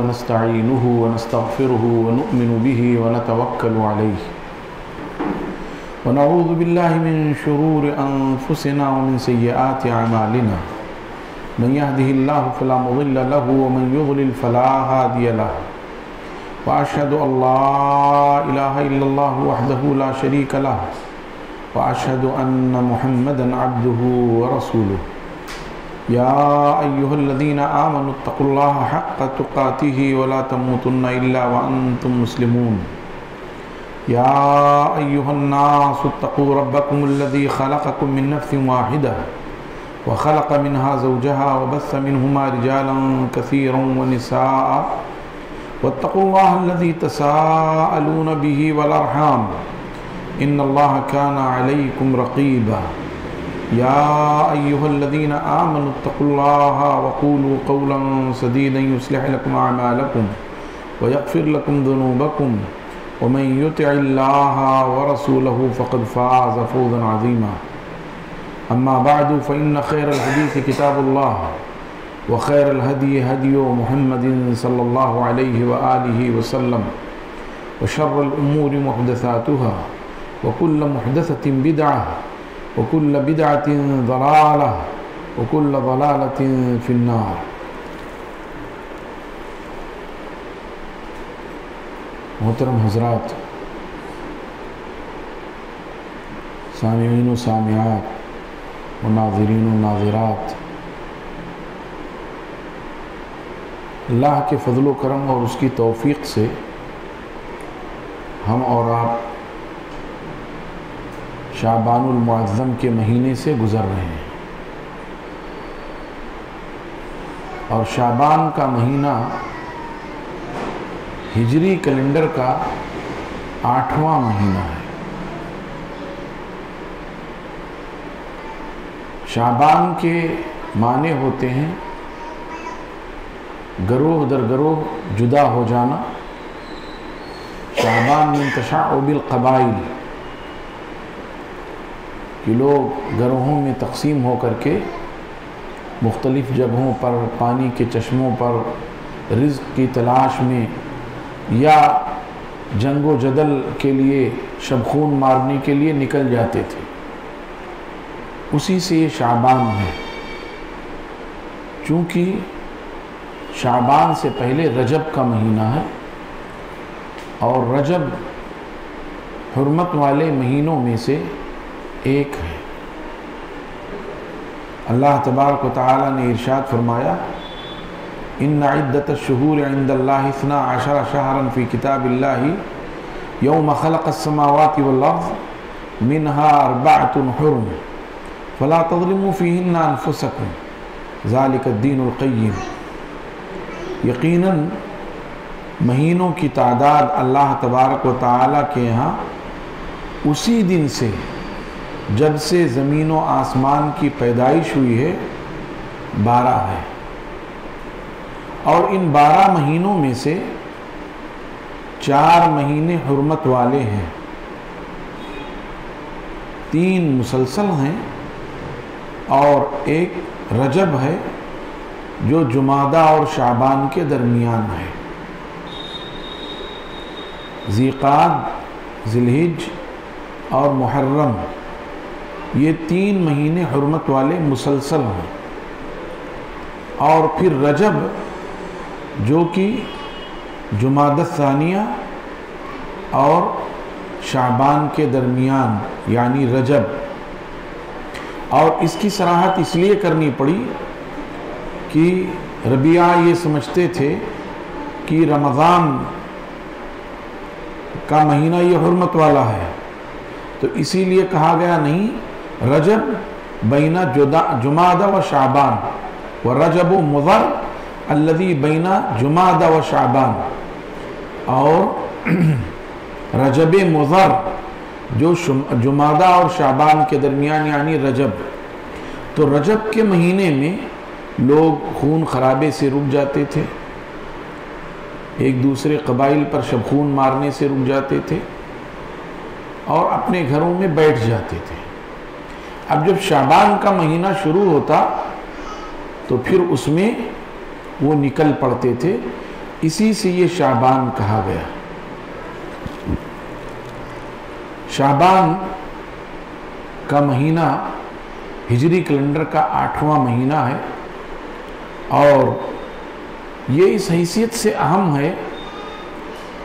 ونستعينه ونستغفره ونؤمن به ونتوكل عليه ونعوذ بالله من شرور أنفسنا ومن سيئات أعمالنا من يهده الله فلا مضل له ومن يضلل فلا هادي له وأشهد أن لا إله إلا الله وحده لا شريك له وأشهد أن محمدا عبده ورسوله يا أيها الذين آمنوا اتقوا الله حق تقاته ولا تموتن إلا وأنتم مسلمون يا أيها الناس اتقوا ربكم الذي خلقكم من نفس واحدة وخلق منها زوجها وبث منهما رجالا كثيرا ونساء واتقوا الله الذي تساءلون به والأرحام إن الله كان عليكم رقيبا يا أيها الذين آمنوا اتقوا الله وقولوا قولا سديدا يصلح لكم أعمالكم ويغفر لكم ذنوبكم ومن يطع الله ورسوله فقد فاز فوزا عظيما أما بعد فإن خير الحديث كتاب الله وخير الهدي هدي محمد صلى الله عليه وآله وسلم وشر الأمور محدثاتها وكل محدثة بدعة وكل بدعة ضلالة وكل ضلالة في النار. محترم حضرات، سامعین و سامعات و ناظرین و ناظرات، اللہ کے فضل و کرم اور اس کی توفیق سے ہم اور آپ شعبان المعظم کے مہینے سے گزر رہے ہیں، اور شعبان کا مہینہ ہجری کیلنڈر کا 8واں مہینہ ہے۔ شعبان کے معنی ہوتے ہیں گروہ در گروہ جدا ہو جانا۔ شعبان من تشعب القبائل، کہ لوگ گروہوں میں تقسیم ہو کر کے مختلف جگہوں پر، پانی کے چشموں پر، رزق کی تلاش میں یا جنگ و جدل کے لیے، شبخون مارنے کے لیے نکل جاتے تھے۔ اسی سے یہ شعبان ہے، چونکہ شعبان سے پہلے رجب کا مہینہ ہے، اور رجب حرمت والے مہینوں میں سے ایک ہے۔ اللہ تبارک و تعالی نے ارشاد فرمایا، ان عدت الشہور عند اللہ 12 شہرا فی کتاب اللہ یوم خلق السماوات والارض منها 4 حرم فلا تظلموا فیہن انفسکم ذالک الدین القیم۔ یقیناً مہینوں کی تعداد اللہ تبارک و تعالی کے یہاں اسی دن سے، جب سے زمین و آسمان کی پیدائش ہوئی ہے، 12 ہے، اور ان 12 مہینوں میں سے 4 مہینے حرمت والے ہیں، 3 مسلسل ہیں، اور ایک رجب ہے جو جمادہ اور شعبان کے درمیان ہے۔ ذیقعد، ذی الحج اور محرم، یہ 3 مہینے حرمت والے مسلسل ہیں، اور پھر رجب جو کہ جمادی الثانیہ اور شعبان کے درمیان یعنی رجب۔ اور اس کی صراحت اس لیے کرنی پڑی کہ ربیعہ یہ سمجھتے تھے کہ رمضان کا مہینہ یہ حرمت والا ہے، تو اسی لیے کہا گیا نہیں، رجب بین جمادہ و شعبان ورجب مضر الذی بین جمادہ و شعبان، اور رجب مضر جو جمادہ اور شعبان کے درمیان یعنی رجب۔ تو رجب کے مہینے میں لوگ خون خرابے سے رک جاتے تھے، ایک دوسرے قبائل پر شبخون مارنے سے رک جاتے تھے، اور اپنے گھروں میں بیٹھ جاتے تھے۔ اب جب شعبان کا مہینہ شروع ہوتا تو پھر اس میں وہ نکل پڑتے تھے، اسی سے یہ شعبان کہا گیا۔ شعبان کا مہینہ ہجری کیلنڈر کا 8واں مہینہ ہے، اور یہ اس حیثیت سے اہم ہے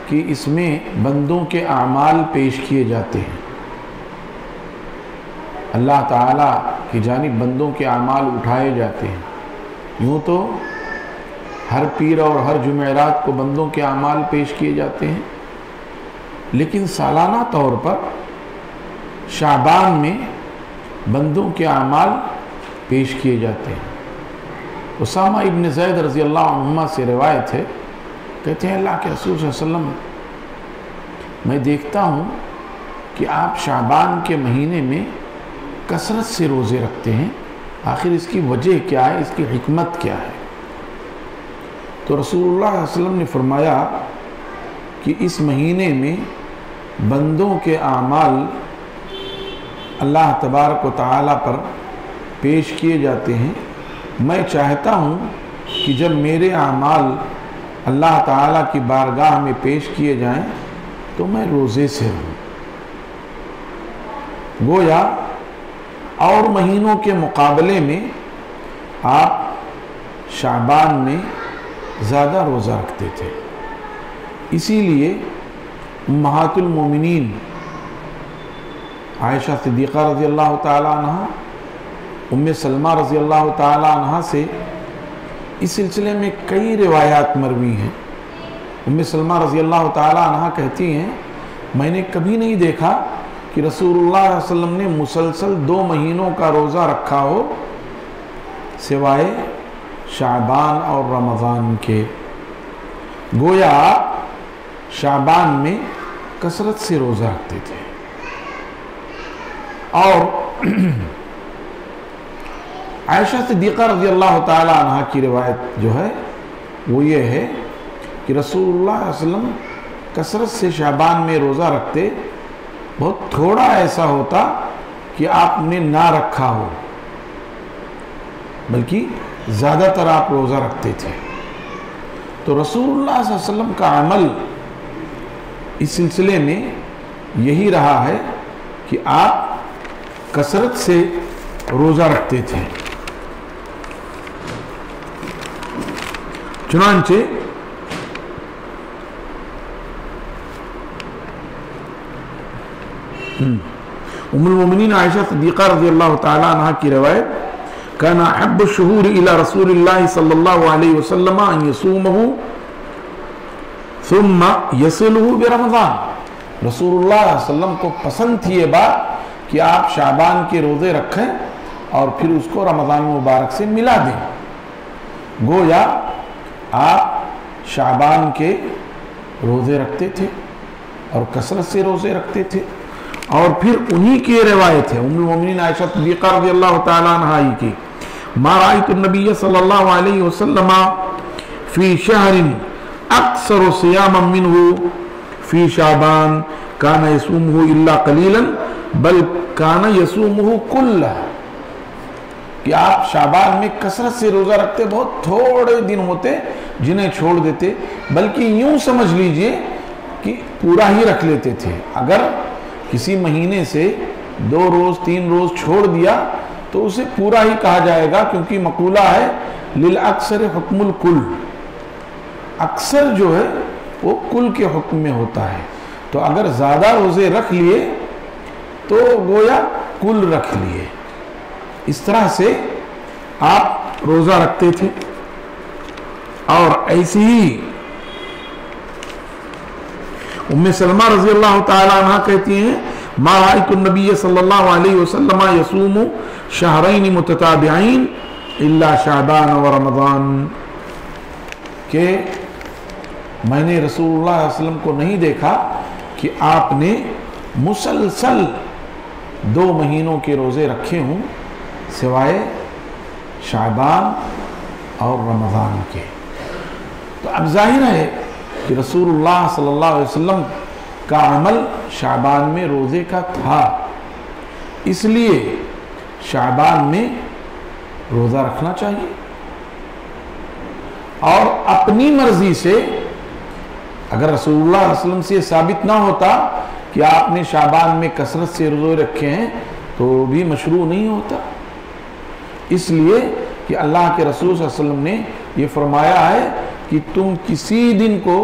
کہ اس میں بندوں کے اعمال پیش کیے جاتے ہیں۔ اللہ تعالیٰ کی جانب بندوں کے اعمال اٹھائے جاتے ہیں۔ یوں تو ہر پیر اور ہر جمعرات کو بندوں کے اعمال پیش کیے جاتے ہیں، لیکن سالانہ طور پر شعبان میں بندوں کے اعمال پیش کیے جاتے ہیں۔ اسامہ ابن زید رضی اللہ عنہما سے روایت ہے، کہتے ہیں اللہ کے رسول صلی اللہ علیہ وسلم میں دیکھتا ہوں کہ آپ شعبان کے مہینے میں کثرت سے روزے رکھتے ہیں، آخر اس کی وجہ کیا ہے، اس کی حکمت کیا ہے؟ تو رسول اللہ صلی اللہ علیہ وسلم نے فرمایا کہ اس مہینے میں بندوں کے اعمال اللہ تبارک و تعالیٰ پر پیش کیے جاتے ہیں۔ میں چاہتا ہوں کہ جب میرے اعمال اللہ تعالیٰ کی بارگاہ میں پیش کیے جائیں تو میں روزے سے رہوں۔ گویا اور مہینوں کے مقابلے میں آپ شعبان میں زیادہ روزہ رکھتے تھے۔ اسی لیے امہات المومنین عائشہ صدیقہ رضی اللہ تعالی عنہ، ام سلمہ رضی اللہ تعالی عنہ سے اس سلسلے میں کئی روایات مروی ہیں۔ ام سلمہ رضی اللہ تعالی عنہ کہتی ہیں میں نے کبھی نہیں دیکھا کہ رسول اللہ صلی اللہ علیہ وسلم نے مسلسل 2 مہینوں کا روزہ رکھا ہو سوائے شعبان اور رمضان کے۔ گویا شعبان میں کثرت سے روزہ رکھتے تھے۔ اور عائشہ صدیقہ رضی اللہ تعالی عنہ کی روایت جو ہے وہ یہ ہے کہ رسول اللہ صلی اللہ علیہ وسلم کثرت سے شعبان میں روزہ رکھتے، بہت تھوڑا ایسا ہوتا کہ آپ نے نہ رکھا ہو، بلکہ زیادہ تر آپ روزہ رکھتے تھے۔ تو رسول اللہ صلی اللہ علیہ وسلم کا عمل اس سلسلے میں یہی رہا ہے کہ آپ کثرت سے روزہ رکھتے تھے۔ چنانچہ ام المومنین عائشہ صدیقہ رضی اللہ تعالی عنہ کی روایت كان احب الشهور الى رسول الله صلی اللہ علیہ وسلم ان يصومه ثم يصله برمضان۔ رسول اللہ صلی اللہ علیہ وسلم کو پسند تھی یہ بات کہ آپ شعبان کے روزے رکھیں اور پھر اس کو رمضان مبارک سے ملا دیں۔ گویا آپ شعبان کے روزے رکھتے تھے اور کثرت سے روزے رکھتے تھے، اور پھر انہی کی روایت ہے ام المومنین عائشہ صدیقہ رضی اللہ تعالی عنہ کی، ما رأیت النبی صلی اللہ علیہ وسلم فی شہر اکثر صیاما منہ فی شعبان کان یصومہ الا قلیلا بل کان یصومہ کلہ، کہ آپ شعبان میں کثرت سے روزہ رکھتے، بہت تھوڑے دن ہوتے جنہیں چھوڑ دیتے، بلکہ یوں سمجھ لیجئے کہ پورا ہی رکھ لیتے تھے۔ اگر کسی مہینے سے 2 روز 3 روز چھوڑ دیا تو اسے پورا ہی کہا جائے گا، کیونکہ مقولہ ہے للأکثر حکم الکل، اکثر جو ہے وہ کل کے حکم میں ہوتا ہے۔ تو اگر زیادہ روزے رکھ لیے تو گویا کل رکھ لیے۔ اس طرح سے آپ روزہ رکھتے تھے۔ اور ایسی ہی ام سلمہ رضی اللہ تعالی عنہ کہتی ہیں ما رأیت النبی صلی اللہ علیہ وسلم یصوم شہرین متتابعین الا شعبان و رمضان، کہ میں نے رسول اللہ صلی اللہ علیہ وسلم کو نہیں دیکھا کہ آپ نے مسلسل 2 مہینوں کے روزے رکھے ہوں سوائے شعبان اور رمضان کے۔ تو اب ظاہر ہے کہ رسول اللہ صلی اللہ علیہ وسلم کا عمل شعبان میں روزے کا تھا، اس لیے شعبان میں روزہ رکھنا چاہیے، اور اپنی مرضی سے اگر رسول اللہ صلی اللہ علیہ وسلم سے ثابت نہ ہوتا کہ آپ نے شعبان میں کثرت سے روزے رکھے ہیں تو بھی مشروع نہیں ہوتا، اس لیے کہ اللہ کے رسول صلی اللہ علیہ وسلم نے یہ فرمایا ہے کہ تم کسی دن کو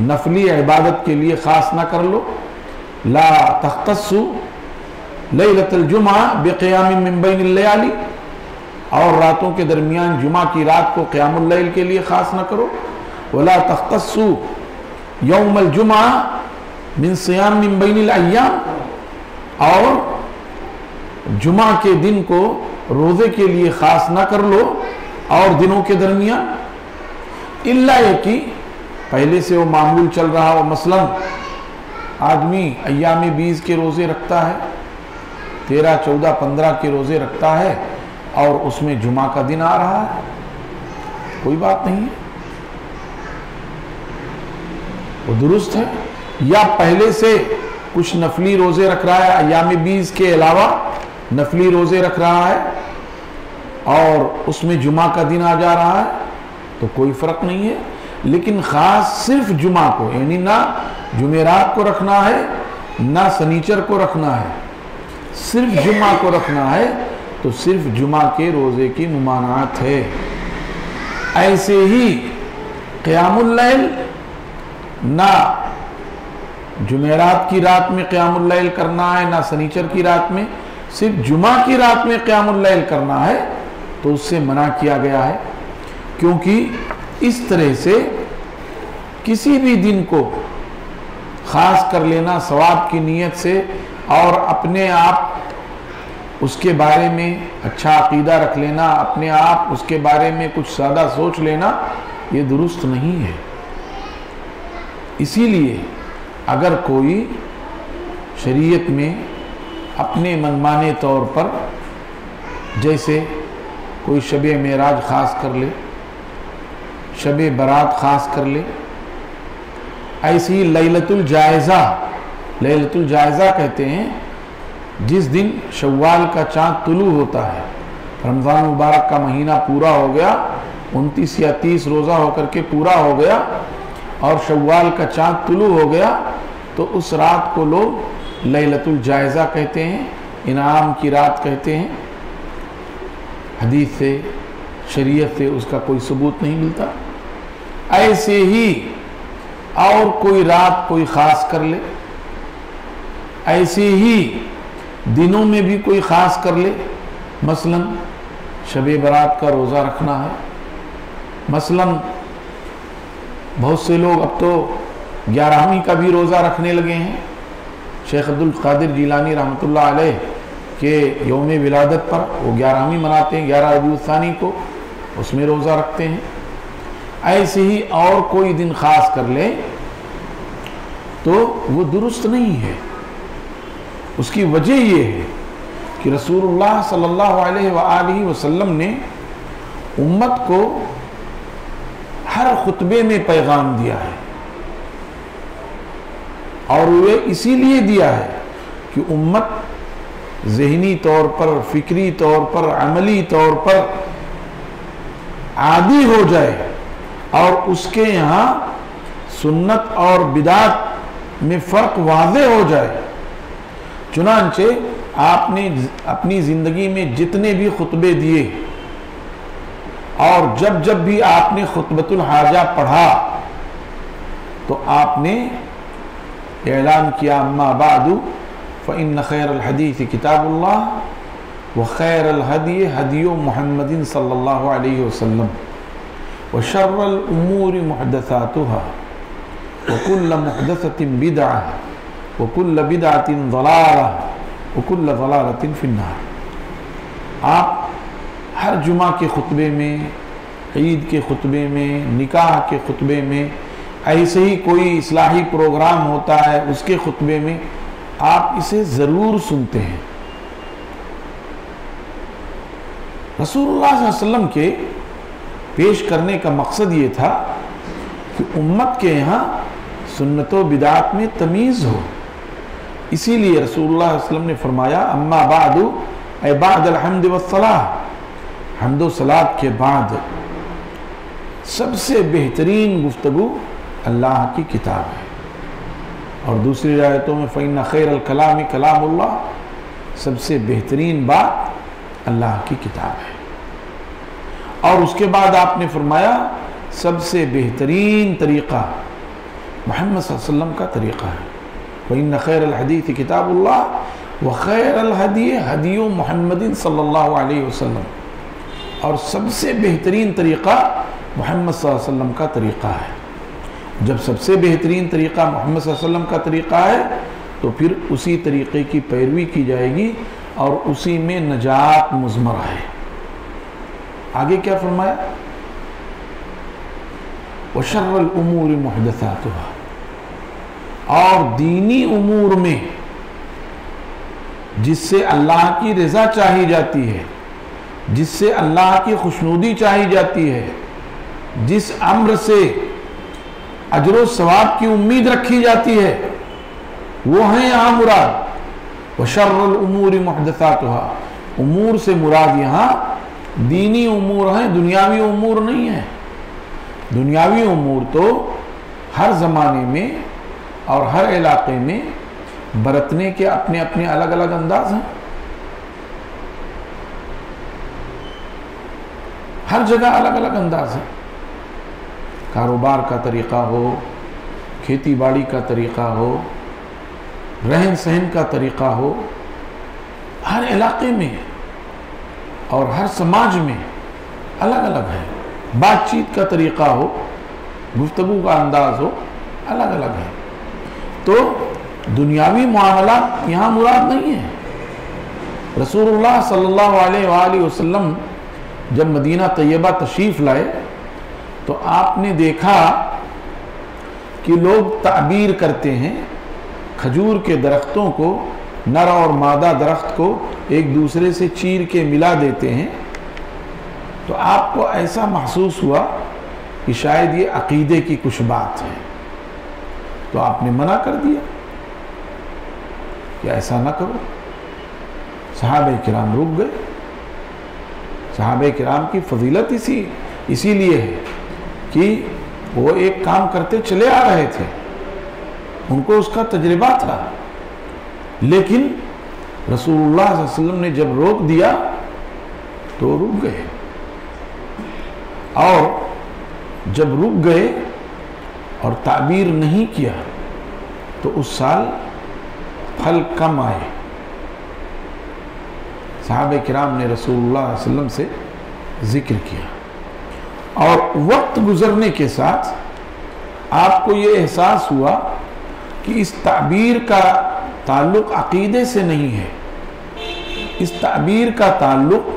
نفلی عبادت کے لیے خاص نہ کر لو، لا تختصوا لیلۃ الجمعہ بقیام من بین اللیالی، اور راتوں کے درمیان جمعہ کی رات کو قیام اللیل کے لیے خاص نہ کرو، ولا تختصوا یوم الجمعہ من صیام من بین الایام، اور جمعہ کے دن کو روزے کے لیے خاص نہ کر لو اور دنوں کے درمیان، الا یہ کہ پہلے سے وہ معمول چل رہا ہو، مثلا آدمی ایام 20 کے روزے رکھتا ہے، 13، 14، 15 کے روزے رکھتا ہے اور اس میں جمعہ کا دن آ رہا ہے، کوئی بات نہیں ہے، وہ درست ہے۔ یا پہلے سے کچھ نفلی روزے رکھ رہا ہے، ایام 20 کے علاوہ نفلی روزے رکھ رہا ہے اور اس میں جمعہ کا دن آ جا رہا ہے تو کوئی فرق نہیں ہے، لیکن خاص صرف جمعہ کو، یعنی نہ جمعرات کو رکھنا ہے نہ سنیچر کو رکھنا ہے، صرف جمعہ کو رکھنا ہے تو صرف جمعہ کے روزے کی ممانعت ہے۔ ایسے ہی قیام اللیل نہ جمعرات کی رات میں قیام اللیل کرنا ہے نہ سنیچر کی رات میں، صرف جمعہ کی رات میں قیام اللیل کرنا ہے تو اس سے منع کیا گیا ہے، کیونکہ اس طرح سے کسی بھی دن کو خاص کر لینا ثواب کی نیت سے اور اپنے آپ اس کے بارے میں اچھا عقیدہ رکھ لینا، اپنے آپ اس کے بارے میں کچھ زیادہ سوچ لینا، یہ درست نہیں ہے۔ اسی لیے اگر کوئی شریعت میں اپنے منمانے طور پر جیسے کوئی شب معراج خاص کر لے، شب برات خاص کر لے، ایسی لیلۃ الجائزہ، لیلۃ الجائزہ کہتے ہیں جس دن شوال کا چاند طلوع ہوتا ہے، رمضان مبارک کا مہینہ پورا ہو گیا، 29 یا 30 روزہ ہو کر کے پورا ہو گیا اور شوال کا چاند طلوع ہو گیا تو اس رات کو لوگ لیلۃ الجائزہ کہتے ہیں، انعام کی رات کہتے ہیں۔ حدیث سے، شریعت سے اس کا کوئی ثبوت نہیں ملتا۔ ایسے ہی اور کوئی رات کوئی خاص کر لے، ایسے ہی دنوں میں بھی کوئی خاص کر لے، مثلا شب برات کا روزہ رکھنا ہے، مثلا بہت سے لوگ اب تو 11ویں کا بھی روزہ رکھنے لگے ہیں، شیخ عبد القادر جیلانی رحمۃ اللہ علیہ کے یوم ولادت پر وہ 11ویں مناتے ہیں، 11 ربیع الثانی کو، اس میں روزہ رکھتے ہیں۔ ایسے ہی اور کوئی دن خاص کر لے تو وہ درست نہیں ہے۔ اس کی وجہ یہ ہے کہ رسول اللہ صلی اللہ علیہ وآلہ وسلم نے امت کو ہر خطبے میں پیغام دیا ہے، اور وہ اسی لیے دیا ہے کہ امت ذہنی طور پر، فکری طور پر، عملی طور پر عادی ہو جائے اور اس کے یہاں سنت اور بدعت میں فرق واضح ہو جائے۔ چنانچہ آپ نے اپنی زندگی میں جتنے بھی خطبے دیے اور جب جب بھی آپ نے خطبۃ الحاجہ پڑھا تو آپ نے اعلان کیا، اما بعد فإن خیر الحدیث کتاب اللہ وخیر الہدی ہدی محمد صلی اللہ علیہ وسلم وشر الامور محدثاتها وکل محدثۃ بدعہ وکل بدعۃ ضلالہ وکل ضلالۃ فی النار۔ آپ ہر جمعہ کے خطبے میں، عید کے خطبے میں، نکاح کے خطبے میں، ایسے ہی کوئی اصلاحی پروگرام ہوتا ہے اس کے خطبے میں آپ اسے ضرور سنتے ہیں۔ رسول اللہ صلی اللہ علیہ وسلم کے پیش کرنے کا مقصد یہ تھا کہ امت کے یہاں سنت و بدعات میں تمیز ہو، اسی لیے رسول اللہ صلی اللہ علیہ وسلم نے فرمایا، اما بعد اے بعد الحمد والصلاۃ، حمد و صلاۃ کے بعد سب سے بہترین گفتگو اللہ کی کتاب ہے، اور دوسری روایتوں میں فَإِنَّ خَيْرَ الْكَلَامِ كَلَامُ اللَّهِ، سب سے بہترین بات اللہ کی کتاب ہے۔ اور اس کے بعد آپ نے فرمایا سب سے بہترین طریقہ محمد صلی اللہ علیہ وسلم کا طریقہ ہے، وَإِنَّ خَيْرَ الْحَدِيثِ كِتَابُ اللَّهِ وَخَيْرَ الْهَدِيِ هَدِيُّ مُحَمَّدٍ صلی اللہ علیہ وسلم، اور سب سے بہترین طریقہ محمد صلی اللہ علیہ وسلم کا طریقہ ہے۔ جب سب سے بہترین طریقہ محمد صلی اللہ علیہ وسلم کا طریقہ ہے تو پھر اسی طریقے کی پیروی کی جائے گی اور اسی میں نجات مضمر ہے۔ آگے کیا فرمایا؟ وَشَرَّ الْأُمُورِ مُحْدَثَاتُهَا، اور دینی امور میں جس سے اللہ کی رضا چاہی جاتی ہے، جس سے اللہ کی خوشنودی چاہی جاتی ہے، جس امر سے اجر و ثواب کی امید رکھی جاتی ہے، وہ ہیں یہاں مراد وَشَرَّ الْأُمُورِ مُحْدَثَاتُهَا۔ امور سے مراد یہاں دینی امور ہیں، دنیاوی امور نہیں ہیں۔ دنیاوی امور تو ہر زمانے میں اور ہر علاقے میں برتنے کے اپنے اپنے الگ الگ انداز ہیں، ہر جگہ الگ الگ انداز ہے۔ کاروبار کا طریقہ ہو، کھیتی باڑی کا طریقہ ہو، رہن سہن کا طریقہ ہو، ہر علاقے میں اور ہر سماج میں الگ الگ ہے۔ بات چیت کا طریقہ ہو، گفتگو کا انداز ہو، الگ الگ ہے۔ تو دنیاوی معاملات یہاں مراد نہیں ہے۔ رسول اللہ صلی اللہ علیہ وآلہ وسلم جب مدینہ طیبہ تشریف لائے تو آپ نے دیکھا کہ لوگ تعبیر کرتے ہیں، کھجور کے درختوں کو، نر اور مادہ درخت کو ایک دوسرے سے چیر کے ملا دیتے ہیں، تو آپ کو ایسا محسوس ہوا کہ شاید یہ عقیدے کی کچھ بات ہے، تو آپ نے منع کر دیا کہ ایسا نہ کرو۔ صحابہ کرام رک گئے۔ صحابہ کرام کی فضیلت اسی لیے ہے کہ وہ ایک کام کرتے چلے آ رہے تھے، ان کو اس کا تجربہ تھا، لیکن رسول اللہ صلی اللہ علیہ وسلم نے جب روک دیا تو رک گئے، اور جب رک گئے اور تعبیر نہیں کیا تو اس سال پھل کم آئے۔ صحابہ کرام نے رسول اللہ صلی اللہ علیہ وسلم سے ذکر کیا، اور وقت گزرنے کے ساتھ آپ کو یہ احساس ہوا کہ اس تعبیر کا تعلق عقیدے سے نہیں ہے، اس تعبیر کا تعلق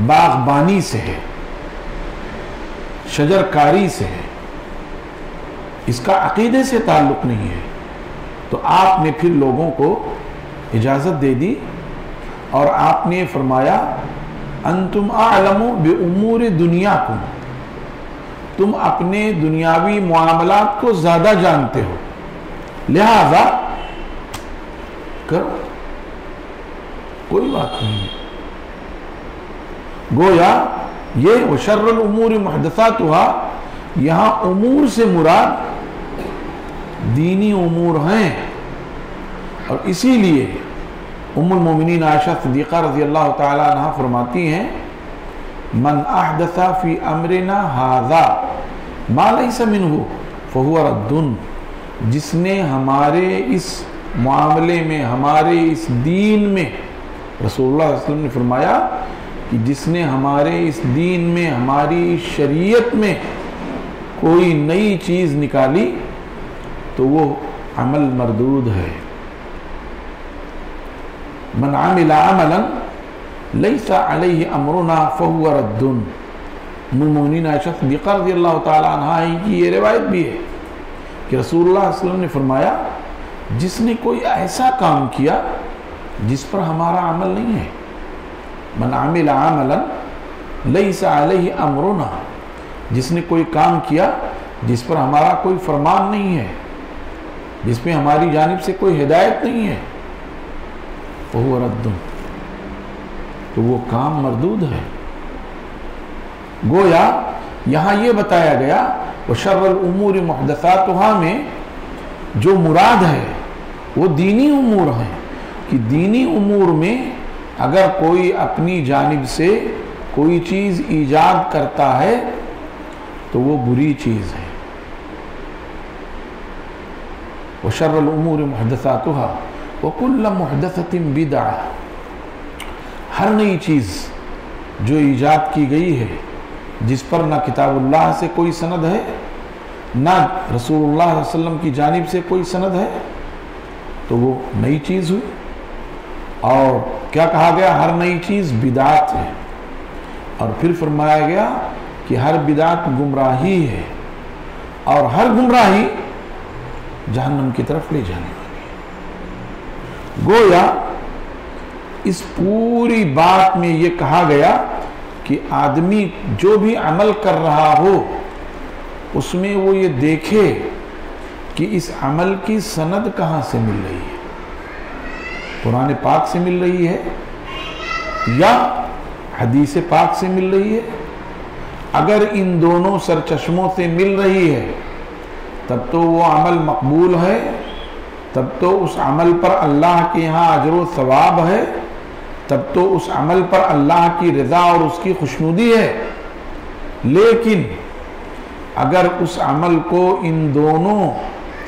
باغبانی سے ہے، شجر کاری سے ہے، اس کا عقیدے سے تعلق نہیں ہے۔ تو آپ نے پھر لوگوں کو اجازت دے دی اور آپ نے فرمایا انتم اعلم بامور دنیاکم، تم اپنے دنیاوی معاملات کو زیادہ جانتے ہو، لہذا کرو، کوئی بات نہیں۔ گویا یہ وشر الامور محدثاتها، یہاں امور سے مراد دینی امور ہیں، اور اسی لیے ام المومنین عائشہ صدیقہ رضی اللہ تعالی عنہ فرماتی ہیں من احدث فی امرنا ھذا ما لیس منہ فہو رد، جس نے ہمارے اس معاملے میں، ہمارے اس دین میں، رسول اللہ صلی اللہ علیہ وسلم نے فرمایا کہ جس نے ہمارے اس دین میں، ہماری شریعت میں کوئی نئی چیز نکالی تو وہ عمل مردود ہے۔ من عمل عملا لیس علیہ امرنا فہو رد، مومنین عائشہ صدیقہ رضی اللہ تعالی عنہ کی یہ روایت بھی ہے کہ رسول اللہ صلی اللہ علیہ وسلم نے فرمایا جس نے کوئی ایسا کام کیا جس پر ہمارا عمل نہیں ہے، من عمل عملا لیس علیہ امرنا، جس نے کوئی کام کیا جس پر ہمارا کوئی فرمان نہیں ہے، جس میں ہماری جانب سے کوئی ہدایت نہیں ہے، وہ رد، تو وہ کام مردود ہے۔ گویا یہاں یہ بتایا گیا وشر الامور محدثاتها میں جو مراد ہے وہ دینی امور ہیں، کہ دینی امور میں اگر کوئی اپنی جانب سے کوئی چیز ایجاد کرتا ہے تو وہ بری چیز ہے۔ وشر الامور محدثاتها وکل محدثۃ بدعہ، ہر نئی چیز جو ایجاد کی گئی ہے جس پر نہ کتاب اللہ سے کوئی سند ہے نہ رسول اللہ صلی اللہ علیہ وسلم کی جانب سے کوئی سند ہے تو وہ نئی چیز ہوئی۔ اور کیا کہا گیا؟ ہر نئی چیز بدعت ہے، اور پھر فرمایا گیا کہ ہر بدعت گمراہی ہے، اور ہر گمراہی جہنم کی طرف لے جانے والی۔ گویا اس پوری بات میں یہ کہا گیا کہ آدمی جو بھی عمل کر رہا ہو اس میں وہ یہ دیکھے کہ اس عمل کی سند کہاں سے مل رہی ہے، قرآن پاک سے مل رہی ہے یا حدیث پاک سے مل رہی ہے۔ اگر ان دونوں سرچشموں سے مل رہی ہے تب تو وہ عمل مقبول ہے، تب تو اس عمل پر اللہ کے ہاں اجر و ثواب ہے، تب تو اس عمل پر اللہ کی رضا اور اس کی خوشنودی ہے۔ لیکن اگر اس عمل کو ان دونوں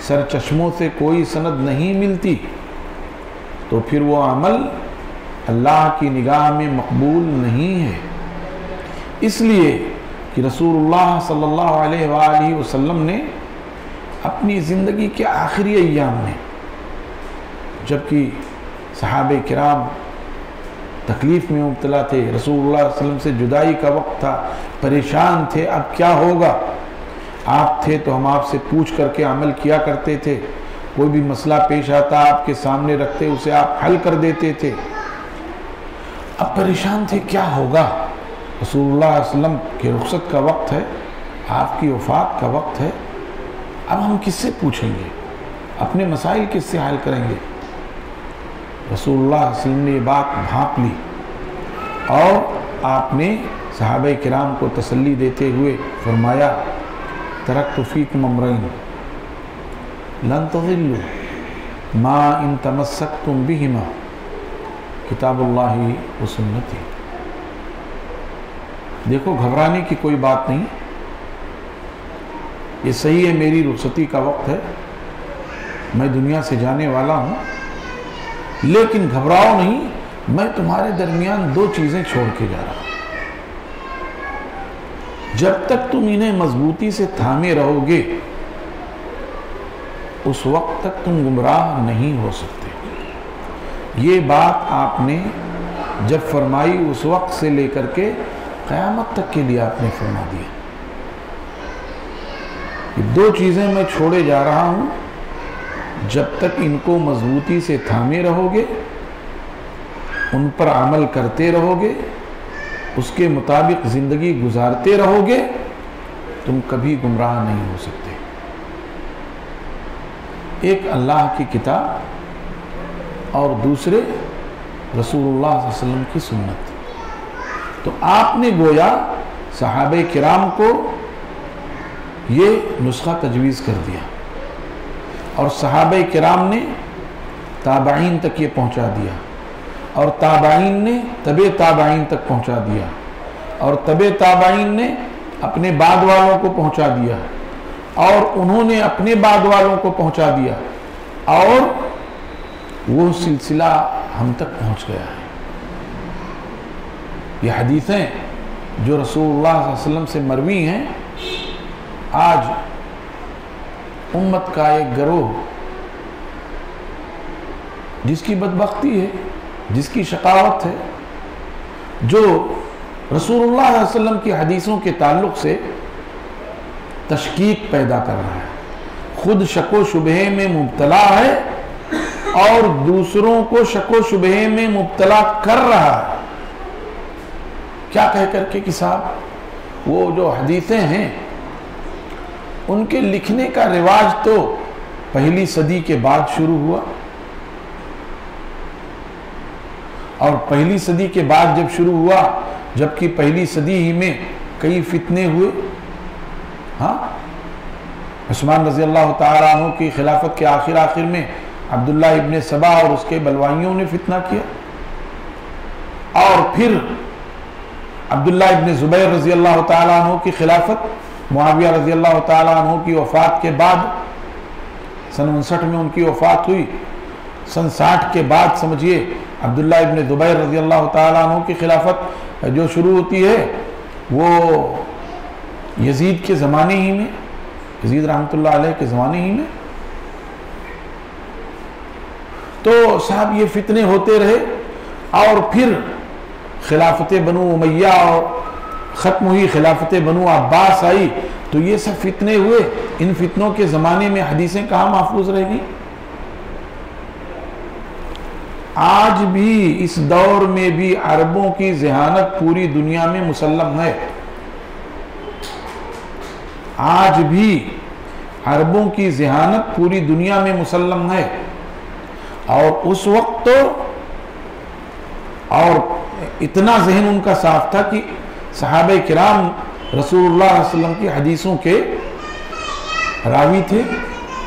سرچشموں سے کوئی سند نہیں ملتی تو پھر وہ عمل اللہ کی نگاہ میں مقبول نہیں ہے۔ اس لیے کہ رسول اللہ صلی اللہ علیہ وآلہ وسلم نے اپنی زندگی کے آخری ایام میں، جبکہ صحابہ کرام تکلیف میں مبتلا تھے، رسول اللہ صلی اللہ علیہ وسلم سے جدائی کا وقت تھا، پریشان تھے، اب کیا ہوگا؟ آپ تھے تو ہم آپ سے پوچھ کر کے عمل کیا کرتے تھے، کوئی بھی مسئلہ پیش آتا آپ کے سامنے رکھتے، اسے آپ حل کر دیتے تھے۔ اب پریشان تھے کیا ہوگا؟ رسول اللہ علیہ وسلم کے رخصت کا وقت ہے، آپ کی وفات کا وقت ہے، اب ہم کس سے پوچھیں گے؟ اپنے مسائل کس سے حل کریں گے؟ رسول اللہ صلی اللہ علیہ وسلم نے یہ بات بھانپ لی اور آپ نے صحابہ کرام کو تسلی دیتے ہوئے فرمایا ترکت فیکم امرین لن تضلوا ما ان تمسکتم بہما کتاب اللہ و سنتی۔ دیکھو گھبرانے کی کوئی بات نہیں، یہ صحیح ہے، میری رخصتی کا وقت ہے، میں دنیا سے جانے والا ہوں، لیکن گھبراؤ نہیں، میں تمہارے درمیان دو چیزیں چھوڑ کے جا رہا ہوں، جب تک تم انہیں مضبوطی سے تھامے رہو گے اس وقت تک تم گمراہ نہیں ہو سکتے۔ یہ بات آپ نے جب فرمائی اس وقت سے لے کر کے قیامت تک کے لیے آپ نے فرما دیا کہ دو چیزیں میں چھوڑے جا رہا ہوں، جب تک ان کو مضبوطی سے تھامے رہو گے، ان پر عمل کرتے رہو گے، اس کے مطابق زندگی گزارتے رہو گے، تم کبھی گمراہ نہیں ہو سکتے۔ ایک اللہ کی کتاب اور دوسرے رسول اللہ صلی اللہ علیہ وسلم کی سنت۔ تو آپ نے گویا صحابہ کرام کو یہ نسخہ تجویز کر دیا، اور صحابہ کرام نے تابعین تک یہ پہنچا دیا، اور تابعین نے تبع تابعین تک پہنچا دیا، اور تبع تابعین نے اپنے بعد والوں کو پہنچا دیا، اور انہوں نے اپنے بعد والوں کو پہنچا دیا، اور وہ سلسلہ ہم تک پہنچ گیا ہے۔ یہ حدیثیں جو رسول اللہ صلی اللہ علیہ وسلم سے مروی ہیں، آج امت کا ایک گروہ جس کی بدبختی ہے، جس کی شقاوت ہے، جو رسول اللہ صلی اللہ علیہ وسلم کی حدیثوں کے تعلق سے تشکیک پیدا کر رہا ہے، خود شک و شبہے میں مبتلا ہے اور دوسروں کو شک و شبہے میں مبتلا کر رہا ہے۔ کیا کہہ کر کے کہ صاحب وہ جو حدیثیں ہیں ان کے لکھنے کا رواج تو پہلی صدی کے بعد شروع ہوا، اور پہلی صدی کے بعد جب شروع ہوا، جبکہ پہلی صدی ہی میں کئی فتنے ہوئے، ہاں عثمان رضی اللہ تعالیٰ عنہ کی خلافت کے آخر میں عبداللہ ابن سبا اور اس کے بلوائیوں نے فتنہ کیا، اور پھر عبداللہ ابن زبیر رضی اللہ تعالیٰ عنہ کی خلافت، معاویہ رضی اللہ تعالیٰ عنہ کی وفات کے بعد، سن 59 میں ان کی وفات ہوئی، سن 60 کے بعد سمجھیے عبداللہ ابن زبیر رضی اللہ تعالیٰ عنہ کی خلافت جو شروع ہوتی ہے وہ یزید کے زمانے ہی میں، یزید رحمۃ اللہ علیہ کے زمانے ہی میں۔ تو صاحب یہ فتنے ہوتے رہے، اور پھر خلافت بنو امیہ اور ختم ہوئی، خلافت بنو عباس آئی، تو یہ سب فتنے ہوئے۔ ان فتنوں کے زمانے میں حدیثیں کہاں محفوظ رہ گی؟ آج بھی اس دور میں بھی عربوں کی ذہانت پوری دنیا میں مسلم ہے، آج بھی عربوں کی ذہانت پوری دنیا میں مسلم ہے، اور اس وقت تو اور اتنا ذہن ان کا صاف تھا کہ صحابہ کرام رسول اللہ صلی اللہ علیہ وسلم کی حدیثوں کے راوی تھے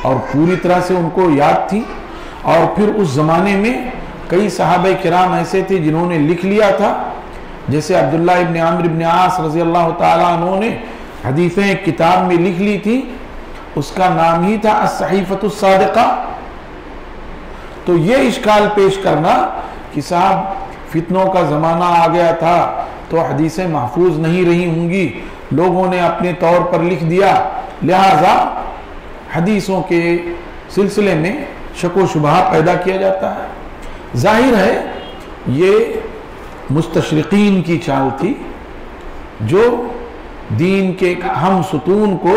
اور پوری طرح سے ان کو یاد تھی۔ اور پھر اس زمانے میں کئی صحابہ کرام ایسے تھے جنہوں نے لکھ لیا تھا، جیسے عبداللہ ابن عمرو ابن عاص رضی اللہ تعالیٰ عنہ نے حدیثیں کتاب میں لکھ لی تھی، اس کا نام ہی تھا الصحیفۃ الصادقہ۔ تو یہ اشکال پیش کرنا کہ صاحب فتنوں کا زمانہ آ گیا تھا تو حدیثیں محفوظ نہیں رہی ہوں گی، لوگوں نے اپنے طور پر لکھ دیا، لہذا حدیثوں کے سلسلے میں شک و شبہ پیدا کیا جاتا ہے۔ ظاہر ہے یہ مستشرقین کی چال تھی جو دین کے ایک اہم ستون کو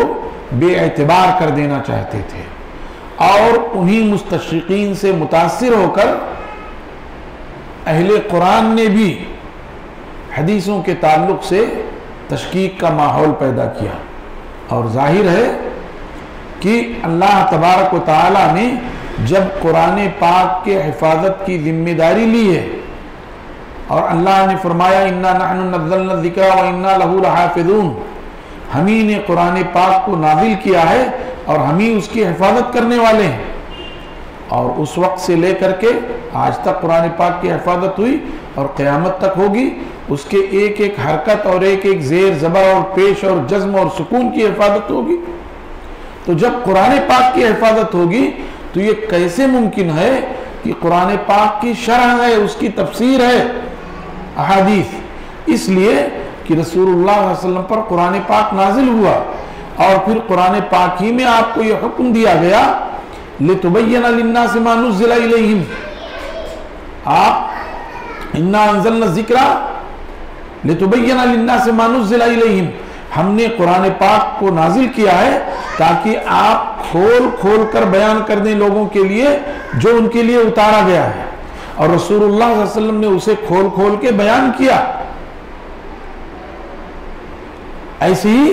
بے اعتبار کر دینا چاہتے تھے، اور انہی مستشرقین سے متاثر ہو کر اہل قرآن نے بھی حدیثوں کے تعلق سے تشکیک کا ماحول پیدا کیا۔ اور ظاہر ہے کہ اللہ تبارک و تعالی نے جب قرآن پاک کے حفاظت کی ذمہ داری لی ہے، اور اللہ نے فرمایا اِنَّا نَحْنُ نَزَّلْنَا الذِّكْرَ وَإِنَّا لَهُ لَحَافِظُونَ، ہمیں نے قرآن پاک کو نازل کیا ہے اور ہمیں اس کی حفاظت کرنے والے ہیں۔ اور اس وقت سے لے کر کے آج تک قرآن پاک کی حفاظت ہوئی اور قیامت تک ہوگی، اس کے ایک ایک حرکت اور ایک ایک زیر زبر اور پیش اور جزم اور سکون کی حفاظت ہوگی۔ تو جب قرآن پاک کی حفاظت ہوگی تو یہ کیسے ممکن ہے کہ قرآن پاک کی شرح ہے، اس کی تفسیر ہے احادیث، اس لیے کہ رسول اللہ صلی اللہ علیہ وسلم پر قرآن پاک نازل ہوا، اور پھر قرآن پاک ہی میں آپ کو یہ حکم دیا گیا لِتُبَيِّنَ لِلنَّاسِ مَا نُزِّلَ إِلَيْهِمْ، آپ اِنَّا أَنزَلْنَا الذِّكْرَ لِتُبَيِّنَ لِلنَّاسِ مَا نُزِّلَ إِلَيْهِمْ، ہم نے قرآن پاک کو نازل کیا ہے تاکہ آپ کھول کھول کر بیان کر دیں لوگوں کے لیے جو ان کے لیے اتارا گیا ہے، اور رسول اللہ صلی اللہ علیہ وسلم نے اسے کھول کھول کے بیان کیا۔ ایسے ہی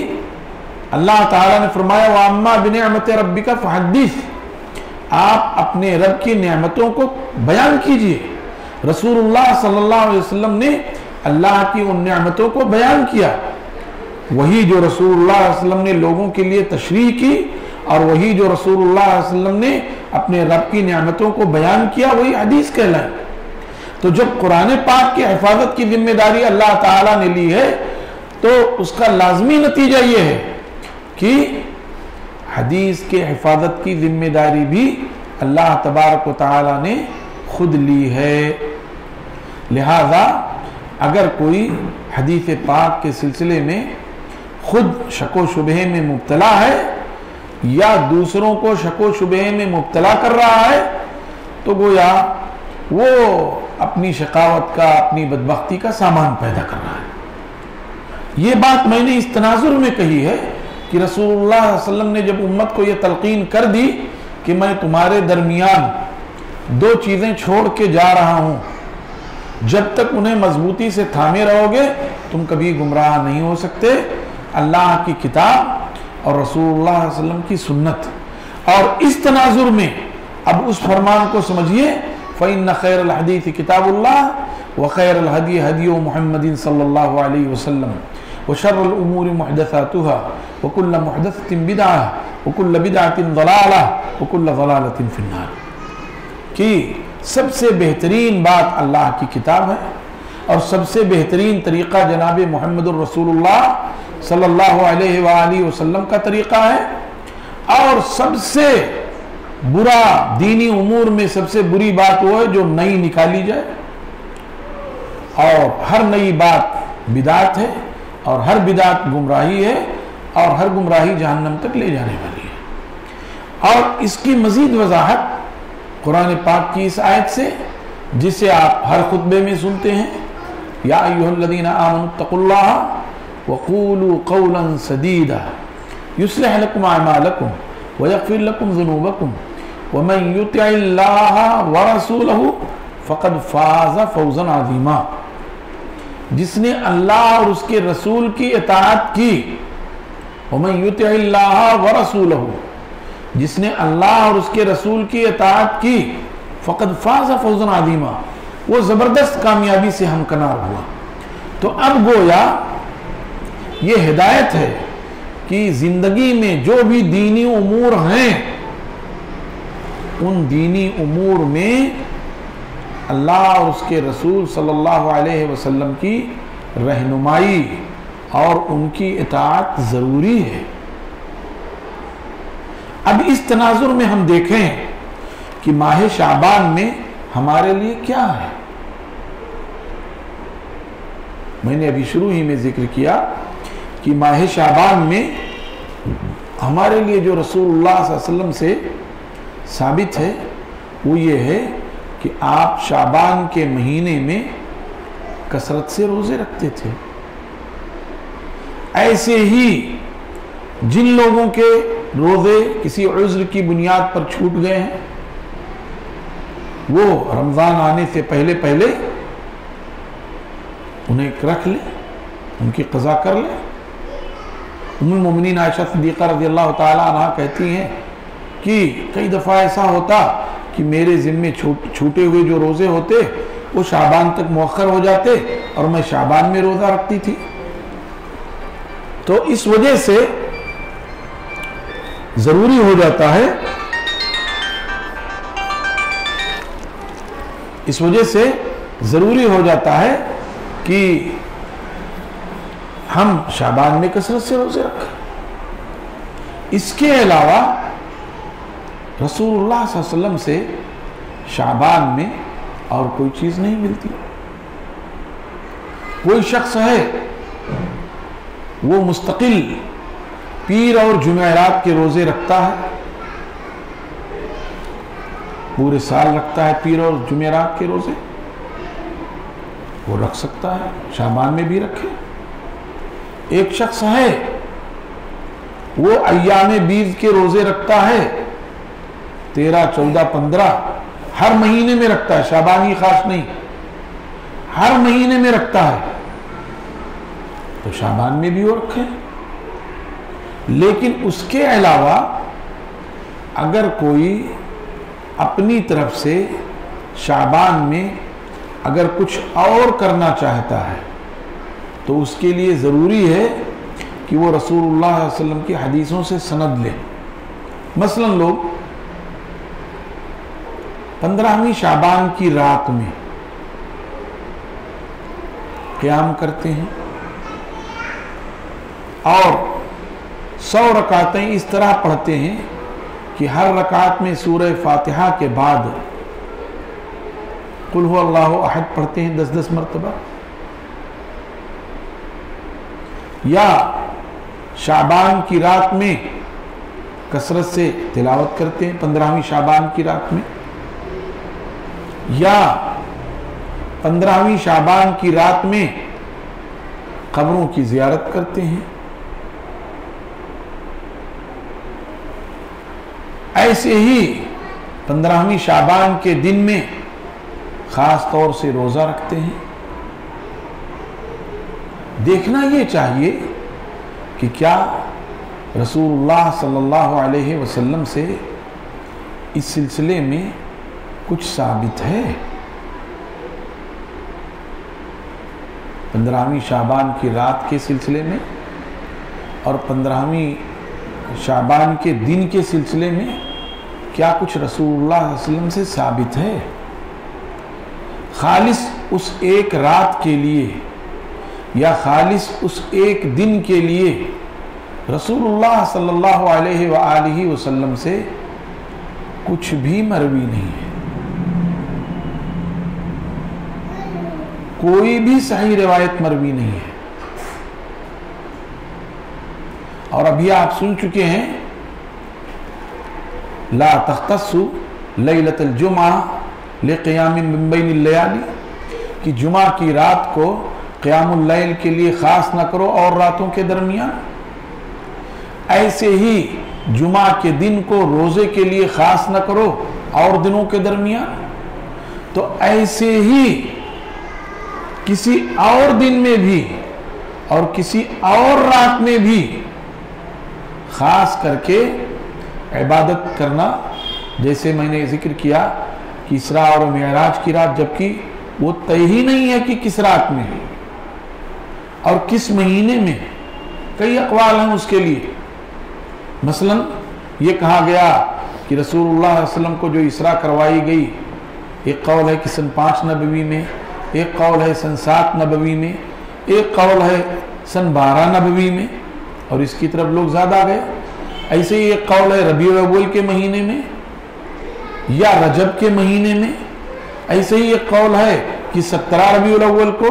اللہ تعالیٰ نے فرمایا وَأَمَّا بِنِعْمَتِ رَبِّكَ فَحَدِّثْ، آپ اپنے رب کی نعمتوں کو بیان کیجئے۔ رسول اللہ صلی اللہ علیہ وسلم نے اللہ کی ان نعمتوں کو بیان کیا، وہی جو رسول اللہ علیہ وسلم نے لوگوں کے لیے تشریح کی، اور وہی جو رسول اللہ علیہ وسلم نے اپنے رب کی نعمتوں کو بیان کیا، وہی حدیث کہلائے۔ تو جب قرآن پاک کی حفاظت کی ذمہ داری اللہ تعالیٰ نے لی ہے تو اس کا لازمی نتیجہ یہ ہے کہ حدیث کے حفاظت کی ذمہ داری بھی اللہ تبارک و تعالیٰ نے خود لی ہے۔ لہذا اگر کوئی حدیث پاک کے سلسلے میں خود شک و شبہ میں مبتلا ہے یا دوسروں کو شک و شبہ میں مبتلا کر رہا ہے تو گویا وہ اپنی شقاوت کا، اپنی بدبختی کا سامان پیدا کر رہا ہے۔ یہ بات میں نے اس تناظر میں کہی ہے کہ رسول اللہ صلی اللہ علیہ وسلم نے جب امت کو یہ تلقین کر دی کہ میں تمہارے درمیان دو چیزیں چھوڑ کے جا رہا ہوں، جب تک انہیں مضبوطی سے تھامے رہو گے تم کبھی گمراہ نہیں ہو سکتے، اللہ کی کتاب اور رسول اللہ صلی اللہ علیہ وسلم کی سنت۔ اور اس تناظر میں اب اس فرمان کو سمجھیے فَإِنَّ خَيْرَ الْحَدِيثِ كِتَابُ اللَّهِ وَخَيْرَ الْهَدِيِ هَدِيُّ مُحَمَّدٍ صلی اللہ علیہ وسلم وشر الامور محدثاتها وكل محدثة بدعة وكل بدعة ضلالة وكل ضلالة في النار. کہ سب سے بہترین بات اللہ کی کتاب ہے اور سب سے بہترین طریقہ جناب محمد الرسول اللہ صلی اللہ علیہ وآلہ وسلم کا طریقہ ہے، اور سب سے برا دینی امور میں سب سے بری بات وہ ہے جو نئی نکالی جائے، اور ہر نئی بات بدعت ہے، اور ہر بدعت گمراہی ہے، اور ہر گمراہی جہنم تک لے جانے والی ہے. اور اس کی مزید وضاحت قرآن پاک کی اس آیت سے، جسے آپ ہر خطبے میں سنتے ہیں، یا ایھا الذین آمنوا اتقوا اللہ وقولوا قولا سدیدا یصلح لکم اعمالکم ویغفر لکم ذنوبکم ومن یطع اللہ ورسولہ فقد فاز فوزا عظیما. جس نے اللہ اور اس کے رسول کی اطاعت کی، ومن یطع اللہ ورسولہ، جس نے اللہ اور اس کے رسول کی اطاعت کی، فقد فاز فوزا عظیما، وہ زبردست کامیابی سے ہمکنار ہوا. تو اب گویا یہ ہدایت ہے کہ زندگی میں جو بھی دینی امور ہیں، ان دینی امور میں اللہ اور اس کے رسول صلی اللہ علیہ وسلم کی رہنمائی اور ان کی اطاعت ضروری ہے. اب اس تناظر میں ہم دیکھیں کہ ماہ شعبان میں ہمارے لیے کیا ہے. میں نے ابھی شروع ہی میں ذکر کیا کہ ماہ شعبان میں ہمارے لیے جو رسول اللہ صلی اللہ علیہ وسلم سے ثابت ہے وہ یہ ہے کہ آپ شعبان کے مہینے میں کثرت سے روزے رکھتے تھے. ایسے ہی جن لوگوں کے روزے کسی عذر کی بنیاد پر چھوٹ گئے ہیں، وہ رمضان آنے سے پہلے انہیں رکھ لیں، ان کی قضا کر لیں. ام المؤمنین عائشہ صدیقہ رضی اللہ تعالی عنہ کہتی ہیں کہ کئی دفعہ ایسا ہوتا کہ میرے ذمے چھوٹے ہوئے جو روزے ہوتے وہ شعبان تک مؤخر ہو جاتے اور میں شعبان میں روزہ رکھتی تھی. تو اس وجہ سے ضروری ہو جاتا ہے کہ ہم شعبان میں کثرت سے روزے رکھیں. اس کے علاوہ رسول اللہ صلی اللہ علیہ وسلم سے شعبان میں اور کوئی چیز نہیں ملتی. کوئی شخص ہے وہ مستقل پیر اور جمعرات کے روزے رکھتا ہے، پورے سال رکھتا ہے پیر اور جمعرات کے روزے، وہ رکھ سکتا ہے، شعبان میں بھی رکھے. ایک شخص ہے وہ ایام بیض کے روزے رکھتا ہے، 13، 14، 15 ہر مہینے میں رکھتا ہے، شعبان ہی خاص نہیں، ہر مہینے میں رکھتا ہے، تو شعبان میں بھی وہ رکھے. لیکن اس کے علاوہ اگر کوئی اپنی طرف سے شعبان میں اگر کچھ اور کرنا چاہتا ہے تو اس کے لیے ضروری ہے کہ وہ رسول اللہ صلی اللہ علیہ وسلم کی حدیثوں سے سند لے. مثلا لوگ 15ویں شعبان کی رات میں قیام کرتے ہیں اور 100 رکعتیں اس طرح پڑھتے ہیں کہ ہر رکعت میں سورہ فاتحہ کے بعد قل هو اللہ احد پڑھتے ہیں 10 مرتبہ. یا شعبان کی رات میں کثرت سے تلاوت کرتے ہیں 15ویں شعبان کی رات میں، یا 15ویں شعبان کی رات میں قبروں کی زیارت کرتے ہیں. ایسے ہی 15ویں شعبان کے دن میں خاص طور سے روزہ رکھتے ہیں. دیکھنا یہ چاہیے کہ کیا رسول اللہ صلی اللہ علیہ وسلم سے اس سلسلے میں کچھ ثابت ہے. 15ویں شعبان کی رات کے سلسلے میں اور 15ویں شعبان کے دن کے سلسلے میں کیا کچھ رسول اللہ صلی اللہ علیہ وسلم سے ثابت ہے؟ خالص اس ایک رات کے لیے یا خالص اس ایک دن کے لیے رسول اللہ صلی اللہ علیہ وآلہ وسلم سے کچھ بھی مروی نہیں ہے، کوئی بھی صحیح روایت مروی نہیں ہے۔ اور ابھی آپ سن چکے ہیں لا تختص لیلۃ الجمعہ لقیام من بین اللیالی، کہ جمعہ کی رات کو قیام اللیل کے لیے خاص نہ کرو اور راتوں کے درمیان، ایسے ہی جمعہ کے دن کو روزے کے لیے خاص نہ کرو اور دنوں کے درمیان، تو ایسے ہی کسی اور دن میں بھی اور کسی اور رات میں بھی خاص کر کے عبادت کرنا، جیسے میں نے ذکر کیا کہ اسراء اور معراج کی رات، جبکہ وہ طے ہی نہیں ہے کہ کس رات میں اور کس مہینے میں، کئی اقوال ہیں اس کے لیے۔ مثلا یہ کہا گیا کہ رسول اللہ صلی اللہ علیہ وسلم کو جو اسراء کروائی گئی، ایک قول ہے کہ سن 5 نبوی میں، ایک قول ہے سن 7 نبوی میں، ایک قول ہے سن 12 نبوی میں، اور اس کی طرف لوگ زیادہ گئے۔ ایسے ہی ایک قول ہے ربیع الاول کے مہینے میں یا رجب کے مہینے میں، ایسے ہی ایک قول ہے کہ 17 ربیع الاول کو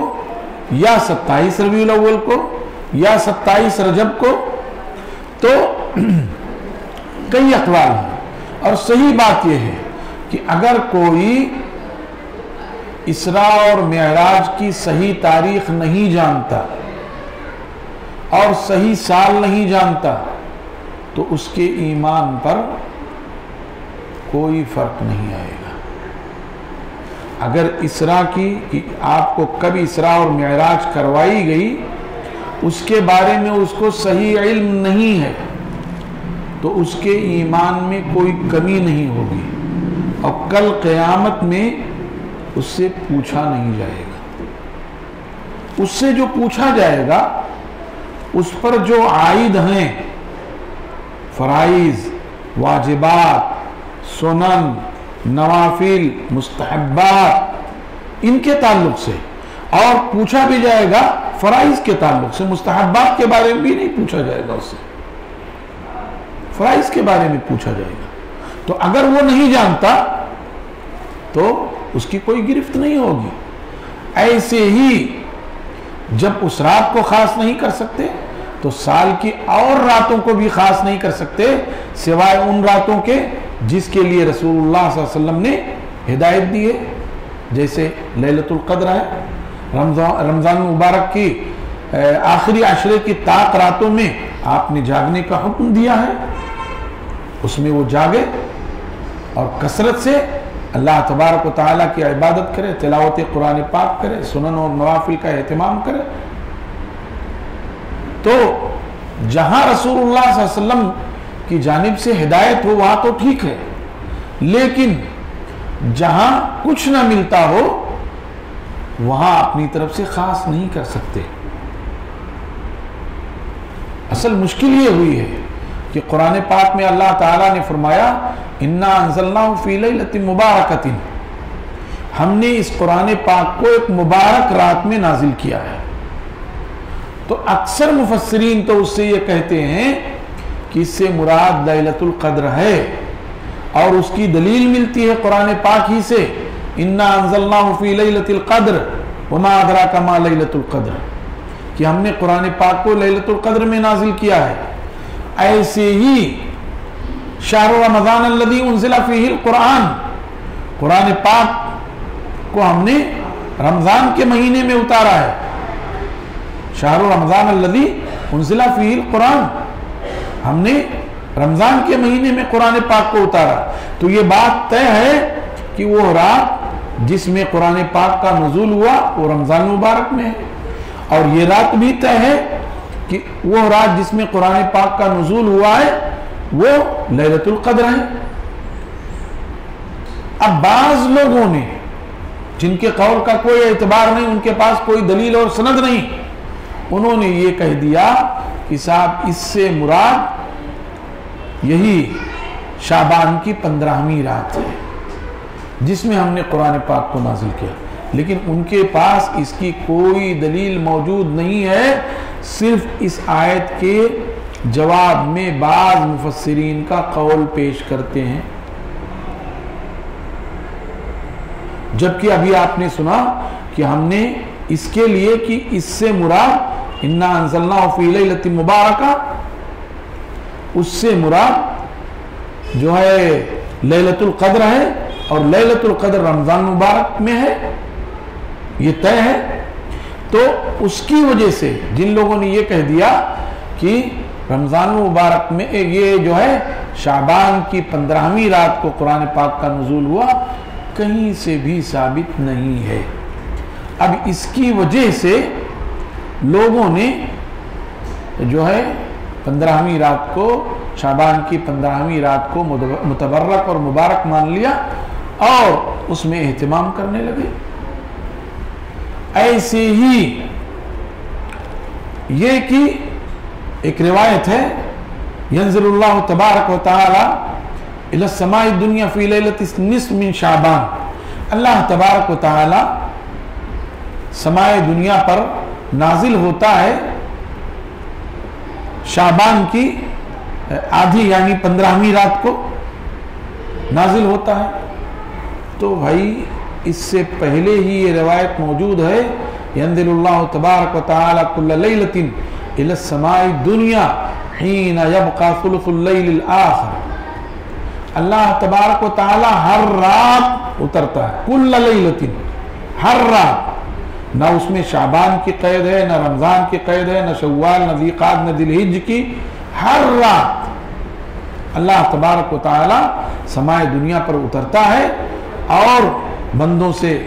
یا 27 ربیع الاول کو یا 27 رجب کو، تو کئی اقوال ہیں۔ اور صحیح بات یہ ہے کہ اگر کوئی اسراء اور معراج کی صحیح تاریخ نہیں جانتا اور صحیح سال نہیں جانتا تو اس کے ایمان پر کوئی فرق نہیں آئے گا۔ اگر اسراء کی آپ کو کب اسراء اور معراج کروائی گئی اس کے بارے میں اس کو صحیح علم نہیں ہے تو اس کے ایمان میں کوئی کمی نہیں ہوگی، اور کل قیامت میں اس سے پوچھا نہیں جائے گا۔ اس سے جو پوچھا جائے گا اس پر جو عائد ہیں فرائض، واجبات، سنن، نوافل، مستحبات، ان کے تعلق سے، اور پوچھا بھی جائے گا فرائض کے تعلق سے، مستحبات کے بارے میں بھی نہیں پوچھا جائے گا، اس سے فرائض کے بارے میں پوچھا جائے گا۔ تو اگر وہ نہیں جانتا تو اس کی کوئی گرفت نہیں ہوگی۔ ایسے ہی جب اس رات کو خاص نہیں کر سکتے تو سال کی اور راتوں کو بھی خاص نہیں کر سکتے سوائے ان راتوں کے جس کے لیے رسول اللہ صلی اللہ علیہ وسلم نے ہدایت دی ہے، جیسے لیلۃ القدر ہے، رمضان مبارک کی آخری عشرے کی طاق راتوں میں آپ نے جاگنے کا حکم دیا ہے، اس میں وہ جاگے اور کثرت سے اللہ تبارک و تعالیٰ کی عبادت کرے، تلاوت قرآن پاک کرے، سنن اور نوافل کا اہتمام کرے۔ تو جہاں رسول اللہ صلی اللہ علیہ وسلم کی جانب سے ہدایت ہو وہاں تو ٹھیک ہے، لیکن جہاں کچھ نہ ملتا ہو وہاں اپنی طرف سے خاص نہیں کر سکتے۔ اصل مشکل یہ ہوئی ہے کہ قرآن پاک میں اللہ تعالیٰ نے فرمایا اِنَّا أَنزَلْنَاهُ فِي لَيْلَةٍ مُبَارَكَةٍ، ہم نے اس قرآن پاک کو ایک مبارک رات میں نازل کیا ہے۔ تو اکثر مفسرین تو اس سے یہ کہتے ہیں کہ اس سے مراد لیلۃ القدر ہے، اور اس کی دلیل ملتی ہے قرآن پاک ہی سے، اِنَّا أَنزَلْنَاهُ فِي لَيْلَةِ الْقَدْرِ وَمَا أَدْرَاكَ مَا لَيْلَةُ الْقَدْرِ، کہ ہم نے قرآن پاک کو لیلۃ القدر میں نازل کیا ہے۔ ایسے ہی شہر رمضان الذی انزل فیہ القرآن، قرآن پاک کو ہم نے رمضان کے مہینے میں اتارا ہے، شہر رمضان الذی انزل فیہ القرآن، ہم نے رمضان کے مہینے میں قرآن پاک کو اتارا۔ تو یہ بات طے ہے کہ وہ رات جس میں قرآن پاک کا نزول ہوا وہ رمضان مبارک میں ہے، اور یہ رات بھی طے ہے کہ وہ رات جس میں قرآن پاک کا نزول ہوا ہے وہ لیلۃ القدر ہے۔ اب بعض لوگوں نے جن کے قول کا کوئی اعتبار نہیں، ان کے پاس کوئی دلیل اور سند نہیں، انہوں نے یہ کہہ دیا کہ صاحب اس سے مراد یہی شعبان کی 15ویں رات ہے جس میں ہم نے قرآن پاک کو نازل کیا، لیکن ان کے پاس اس کی کوئی دلیل موجود نہیں ہے۔ صرف اس آیت کے جواب میں بعض مفسرین کا قول پیش کرتے ہیں، جبکہ ابھی آپ نے سنا کہ ہم نے اس کے لیے کہ اس سے مراد انا انزلناہ فی لیلۃ مبارکہ، اس سے مراد جو ہے لیلۃ القدر ہے، اور لیلۃ القدر رمضان مبارک میں ہے، یہ طے ہے۔ تو اس کی وجہ سے جن لوگوں نے یہ کہہ دیا کہ رمضان مبارک میں یہ جو ہے شعبان کی 15ویں رات کو قرآن پاک کا نزول ہوا، کہیں سے بھی ثابت نہیں ہے۔ اب اس کی وجہ سے لوگوں نے جو ہے 15ویں رات کو، شعبان کی 15ویں رات کو متبرک اور مبارک مان لیا اور اس میں اہتمام کرنے لگے۔ ایسے ہی یہ کہ ایک روایت ہے، ینزل اللہ تبارک و تعالی الی السماء الدنیا فی لیلۃ النصف من شعبان، اللہ تبارک و تعالی سماء دنیا پر نازل ہوتا ہے شعبان کی آدھی یعنی 15ویں رات کو نازل ہوتا ہے۔ تو بھائی اس سے پہلے ہی یہ روایت موجود ہے، ینزل اللہ تبارک و تعالی کل لیلۃ الی السماء الدنیا حین یبقى ثلث اللیل الآخر، اللہ تبارک و تعالی ہر رات اترتا ہے، کل لیلۃ، ہر رات، نہ اس میں شعبان کی قید ہے، نہ رمضان کی قید ہے، نہ شوال، نہ ذی قعدہ، نہ ذی الحجہ کی، ہر رات اللہ تبارک و تعالی سماء دنیا پر اترتا ہے اور بندوں سے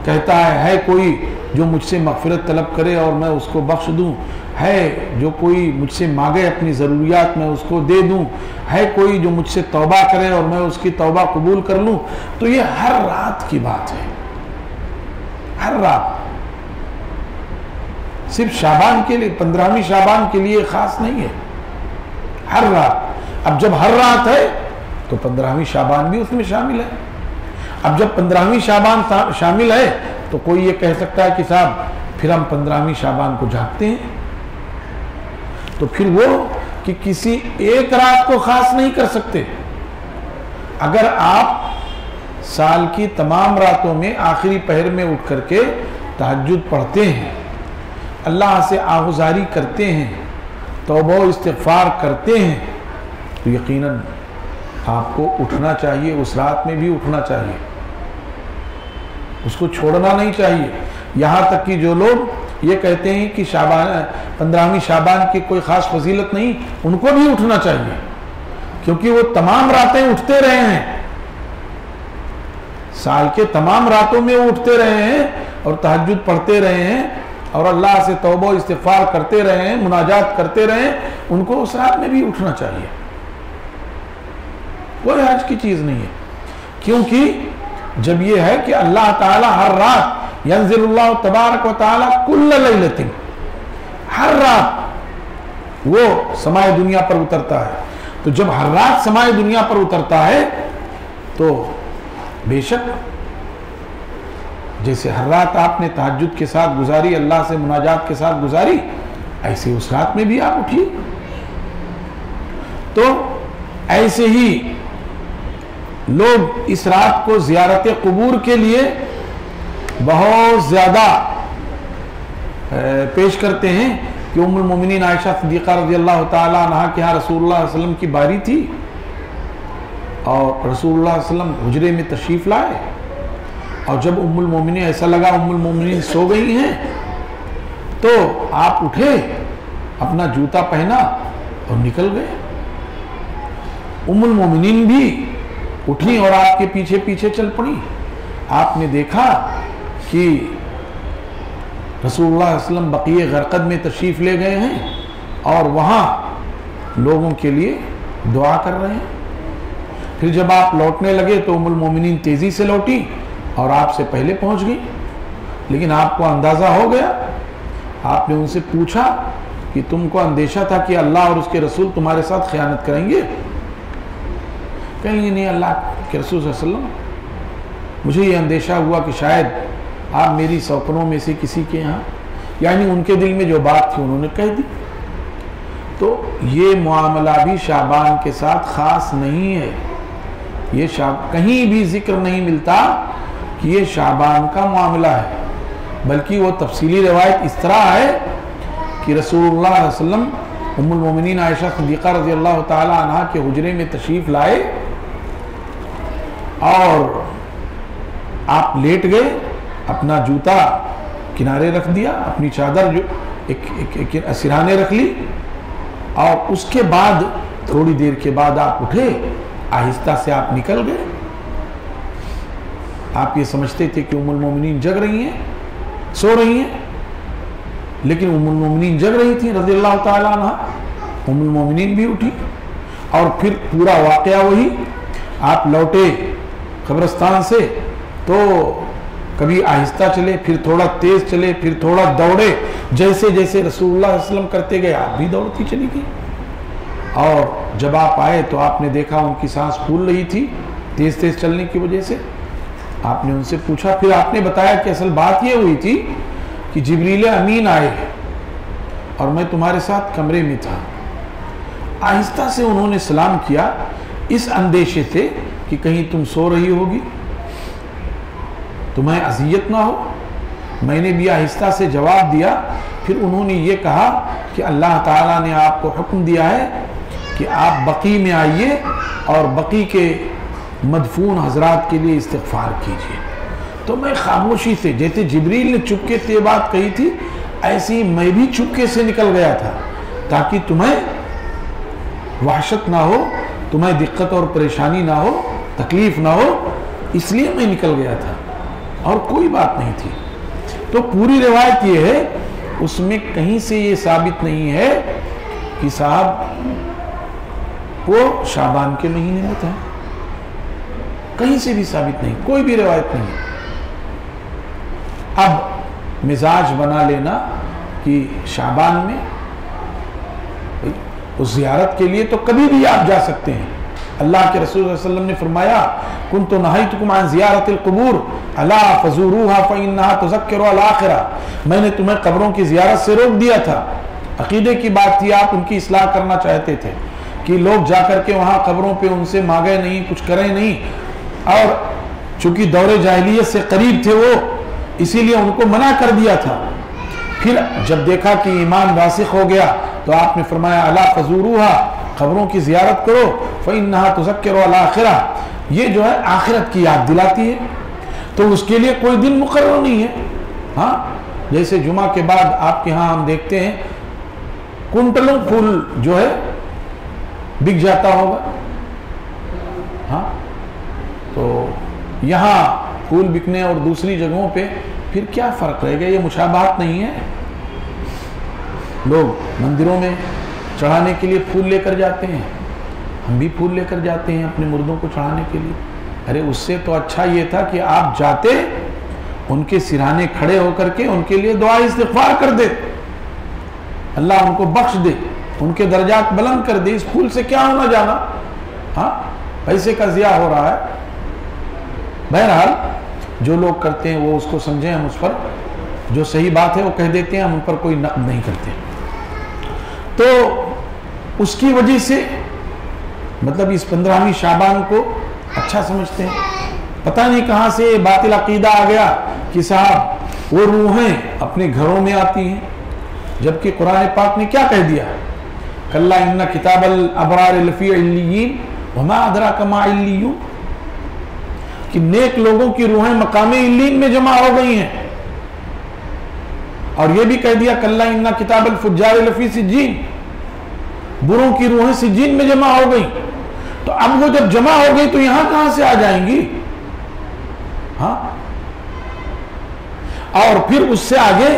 کہتا ہے کوئی جو مجھ سے مغفرت طلب کرے اور میں اس کو بخش دوں، ہے جو کوئی مجھ سے مانگے اپنی ضروریات میں اس کو دے دوں، ہے کوئی جو مجھ سے توبہ کرے اور میں اس کی توبہ قبول کر لوں۔ تو یہ ہر رات کی بات ہے، ہر رات، صرف شعبان کے لیے، 15ویں شعبان کے لیے خاص نہیں ہے، ہر رات۔ اب جب ہر رات ہے تو 15ویں شعبان بھی اس میں شامل ہے۔ اب جب 15ویں شعبان شامل ہے تو کوئی یہ کہہ سکتا ہے کہ صاحب پھر ہم 15ویں شعبان کو جھانکتے ہیں، تو پھر وہ کہ کسی ایک رات کو خاص نہیں کر سکتے۔ اگر آپ سال کی تمام راتوں میں آخری پہر میں اٹھ کر کے تہجد پڑھتے ہیں، اللہ سے آہوزاری کرتے ہیں، توبہ و استغفار کرتے ہیں، تو یقیناً آپ کو اٹھنا چاہیے، اس رات میں بھی اٹھنا چاہیے، اس کو چھوڑنا نہیں چاہیے۔ یہاں تک کہ جو لوگ یہ کہتے ہیں کہ شعبان 15ویں شعبان کی کوئی خاص فضیلت نہیں، ان کو بھی اٹھنا چاہیے، کیونکہ وہ تمام راتیں اٹھتے رہے ہیں، سال کے تمام راتوں میں وہ اٹھتے رہے ہیں اور تہجد پڑھتے رہے ہیں اور اللہ سے توبہ و استغفار کرتے رہے ہیں، مناجات کرتے رہے ہیں، ان کو اس رات میں بھی اٹھنا چاہیے، کوئی حرج کی چیز نہیں ہے۔ کیونکہ جب یہ ہے کہ اللہ تعالی ہر رات، ینزل اللہ تبارک و تعالی کل لیلۃ، ہر رات وہ سماء دنیا پر اترتا ہے، تو جب ہر رات سماء دنیا پر اترتا ہے تو بے شک جیسے ہر رات آپ نے تہجد کے ساتھ گزاری، اللہ سے مناجات کے ساتھ گزاری، ایسے اس رات میں بھی آپ اٹھیے۔ تو ایسے ہی لوگ اس رات کو زیارت قبور کے لیے بہت زیادہ پیش کرتے ہیں کہ ام المومنین عائشہ صدیقہ رضی اللہ تعالی عنہا کے ہاں رسول اللہ صلی اللہ علیہ وسلم کی باری تھی اور رسول اللہ صلی اللہ علیہ وسلم حجرے میں تشریف لائے، اور جب ام المومنین ایسا لگا ام المومنین سو گئی ہیں تو آپ اٹھے، اپنا جوتا پہنا اور نکل گئے۔ ام المومنین بھی اٹھی اور آپ کے پیچھے پیچھے چل پڑی۔ آپ نے دیکھا کہ رسول اللہ صلی اللہ علیہ وسلم بقیع غرقد میں تشریف لے گئے ہیں اور وہاں لوگوں کے لیے دعا کر رہے ہیں۔ پھر جب آپ لوٹنے لگے تو ام المومنین تیزی سے لوٹی اور آپ سے پہلے پہنچ گئی، لیکن آپ کو اندازہ ہو گیا. آپ نے ان سے پوچھا کہ تم کو اندیشہ تھا کہ اللہ اور اس کے رسول تمہارے ساتھ خیانت کریں گے؟ کہیں گے نہیں، اللہ کے رسول صلی اللہ علیہ وسلم مجھے یہ اندیشہ ہوا کہ شاید آپ میری سوکنوں میں سے کسی کے یہاں، یعنی ان کے دل میں جو بات تھی انہوں نے کہہ دی. تو یہ معاملہ بھی شعبان کے ساتھ خاص نہیں ہے. یہ کہیں بھی ذکر نہیں ملتا کہ یہ شعبان کا معاملہ ہے، بلکہ وہ تفصیلی روایت اس طرح ہے کہ رسول اللہ صلی اللہ علیہ وسلم ام المومنین عائشہ صدیقہ رضی اللہ تعالی عنہا کے حجرے میں تشریف لائے اور آپ لیٹ گئے، اپنا جوتا کنارے رکھ دیا، اپنی چادر جو ایک سرہانے رکھ لی، اور اس کے بعد تھوڑی دیر کے بعد آپ اٹھے، آہستہ سے آپ نکل گئے. آپ یہ سمجھتے تھے کہ ام المومنین جگ رہی ہیں، سو رہی ہیں، لیکن ام المومنین جگ رہی تھی رضی اللہ تعالیٰ عنہ. ام المومنین بھی اٹھی اور پھر پورا واقعہ وہی. آپ لوٹے قبرستان سے تو کبھی آہستہ چلے، پھر تھوڑا تیز چلے، پھر تھوڑا دوڑے، جیسے جیسے رسول اللہ صلی اللہ علیہ وسلم کرتے گئے آپ بھی دوڑتی چلی گئی. اور جب آپ آئے تو آپ نے دیکھا ان کی سانس پھول رہی تھی تیز تیز چلنے کی وجہ سے. آپ نے ان سے پوچھا، پھر آپ نے بتایا کہ اصل بات یہ ہوئی تھی کہ جبریل امین آئے اور میں تمہارے ساتھ کمرے میں تھا. آہستہ سے انہوں نے سلام کیا اس اندیشے سے کہ کہیں تم سو رہی ہوگی، تمہیں اذیت نہ ہو. میں نے بھی آہستہ سے جواب دیا. پھر انہوں نے یہ کہا کہ اللہ تعالیٰ نے آپ کو حکم دیا ہے کہ آپ بقی میں آئیے اور بقی کے مدفون حضرات کے لیے استغفار کیجیے. تو میں خاموشی سے، جیسے جبریل نے چپکے سے بات کہی تھی، ایسی میں بھی چپکے سے نکل گیا تھا تاکہ تمہیں وحشت نہ ہو، تمہیں دقت اور پریشانی نہ ہو، تکلیف نہ ہو، اس لیے میں نکل گیا تھا اور کوئی بات نہیں تھی. تو پوری روایت یہ ہے، اس میں کہیں سے یہ ثابت نہیں ہے کہ صاحب وہ شعبان کے مہینے میں تھا. کہیں سے بھی ثابت نہیں، کوئی بھی روایت نہیں. اب مزاج بنا لینا کہ شعبان میں اس زیارت کے لیے تو کبھی بھی آپ جا سکتے ہیں. اللہ کے رسول صلی اللہ علیہ وسلم نے فرمایا، كنت نہیتکم عن زیارت القبور الا فزوروها فانها تذکر الاخرہ. میں نے تمہیں قبروں کی زیارت سے روک دیا تھا. عقیدے کی بات تھی، آپ ان کی اصلاح کرنا چاہتے تھے کہ لوگ جا کر کے وہاں قبروں پہ ان سے مانگے نہیں، کچھ کریں نہیں، اور چونکہ دور جاہلیت سے قریب تھے وہ، اسی لیے ان کو منع کر دیا تھا. پھر جب دیکھا کہ ایمان راسخ ہو گیا تو آپ نے فرمایا الا فزوروها، قبروں کی زیارت کرو، فإنها تذکر الآخرہ، یہ جو ہے آخرت کی یاد دلاتی ہے. تو اس کے لیے کوئی دن مقرر نہیں ہے. ہاں، جیسے جمعہ کے بعد آپ کے ہاں ہم دیکھتے ہیں کنٹلوں پھول جو ہے بک جاتا ہوگا. ہاں، تو یہاں پھول بکنے اور دوسری جگہوں پہ پھر کیا فرق رہے گا؟ یہ مشابہت نہیں ہے. لوگ مندروں میں چڑھانے کے لیے پھول لے کر جاتے ہیں، ہم بھی پھول لے کر جاتے ہیں اپنے مردوں کو چڑھانے کے لیے. ارے اس سے تو اچھا یہ تھا کہ آپ جاتے، ان کے سرہانے کھڑے ہو کر کے ان کے لیے دعا استغفار کر دے، اللہ ان کو بخش دے، ان کے درجات بلند کر دے. اس پھول سے کیا ہونا جانا؟ ہاں، پیسے کا ضیاع ہو رہا ہے. بہرحال جو لوگ کرتے ہیں وہ اس کو سمجھیں، ہم اس پر جو صحیح بات ہے وہ کہہ دیتے ہیں، ہم ان پر کوئی نقد نہیں کرتے. تو اس کی وجہ سے مطلب اس 15ویں شعبان کو اچھا سمجھتے ہیں. پتہ نہیں کہاں سے باطل عقیدہ آ گیا کہ صاحب وہ روحیں اپنے گھروں میں آتی ہیں، جبکہ قرآن پاک نے کیا کہہ دیا؟ کلا ان کتاب الابرار لفی علیین وما ادراک ما علیون، کہ نیک لوگوں کی روحیں مقام علیین میں جمع ہو گئی ہیں. اور یہ بھی کہہ دیا کلا ان کتاب الفجار لفی سجین، بروں کی روحیں سجین میں جمع ہو گئی. تو اب وہ جب جمع ہو گئی تو یہاں کہاں سے آ جائیں گی؟ ہاں، اور پھر اس سے آگے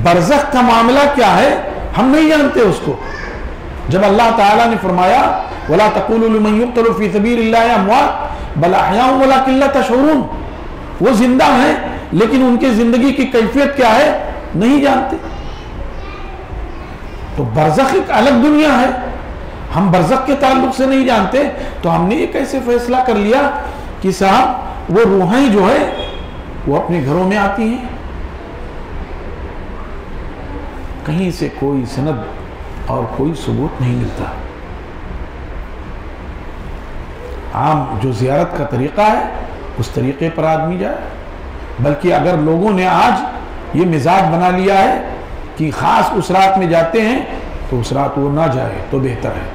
برزخ کا معاملہ کیا ہے ہم نہیں جانتے اس کو. جب اللہ تعالیٰ نے فرمایا وَلَا تَقُولُوا لِمَنْ يُقْتَلُ فِي سَبِيلِ اللَّهِ أَمْوَاتٌ بَلْ أَحْيَاءٌ وَلَكِنْ لَا تَشْعُرُونَ، وہ زندہ ہیں لیکن ان کی زندگی کی کیفیت کیا ہے نہیں جانتے. تو برزخ ایک الگ دنیا ہے, ہم برزخ کے تعلق سے نہیں جانتے, تو ہم نے یہ کیسے فیصلہ کر لیا کہ صاحب وہ روحیں جو ہے وہ اپنے گھروں میں آتی ہیں. کہیں سے کوئی سند اور کوئی ثبوت نہیں ملتا. عام جو زیارت کا طریقہ ہے اس طریقے پر آدمی جائے, بلکہ اگر لوگوں نے آج یہ مزاج بنا لیا ہے کہ خاص اس رات میں جاتے ہیں تو اس رات وہ نہ جائے تو بہتر ہے,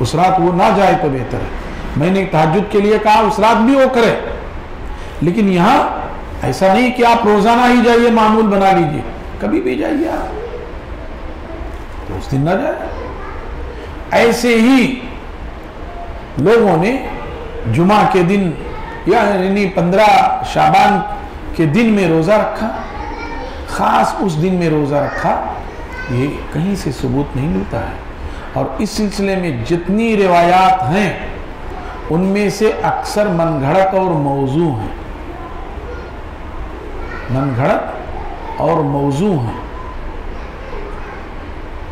اس رات وہ نہ جائے تو بہتر ہے. میں نے تہجد کے لیے کہا اس رات بھی وہ کرے, لیکن یہاں ایسا نہیں کہ آپ روزانہ ہی جائیے, معمول بنا لیجیے, کبھی بھی جائیے آپ, تو اس دن نہ جائے. ایسے ہی لوگوں نے جمعہ کے دن یعنی 15 شعبان کے دن میں روزہ رکھا, خاص اس دن میں روزہ رکھا, یہ کہیں سے ثبوت نہیں ملتا ہے. اور اس سلسلے میں جتنی روایات ہیں ان میں سے اکثر من گھڑت اور موضوع ہیں, من گھڑت اور موضوع ہیں.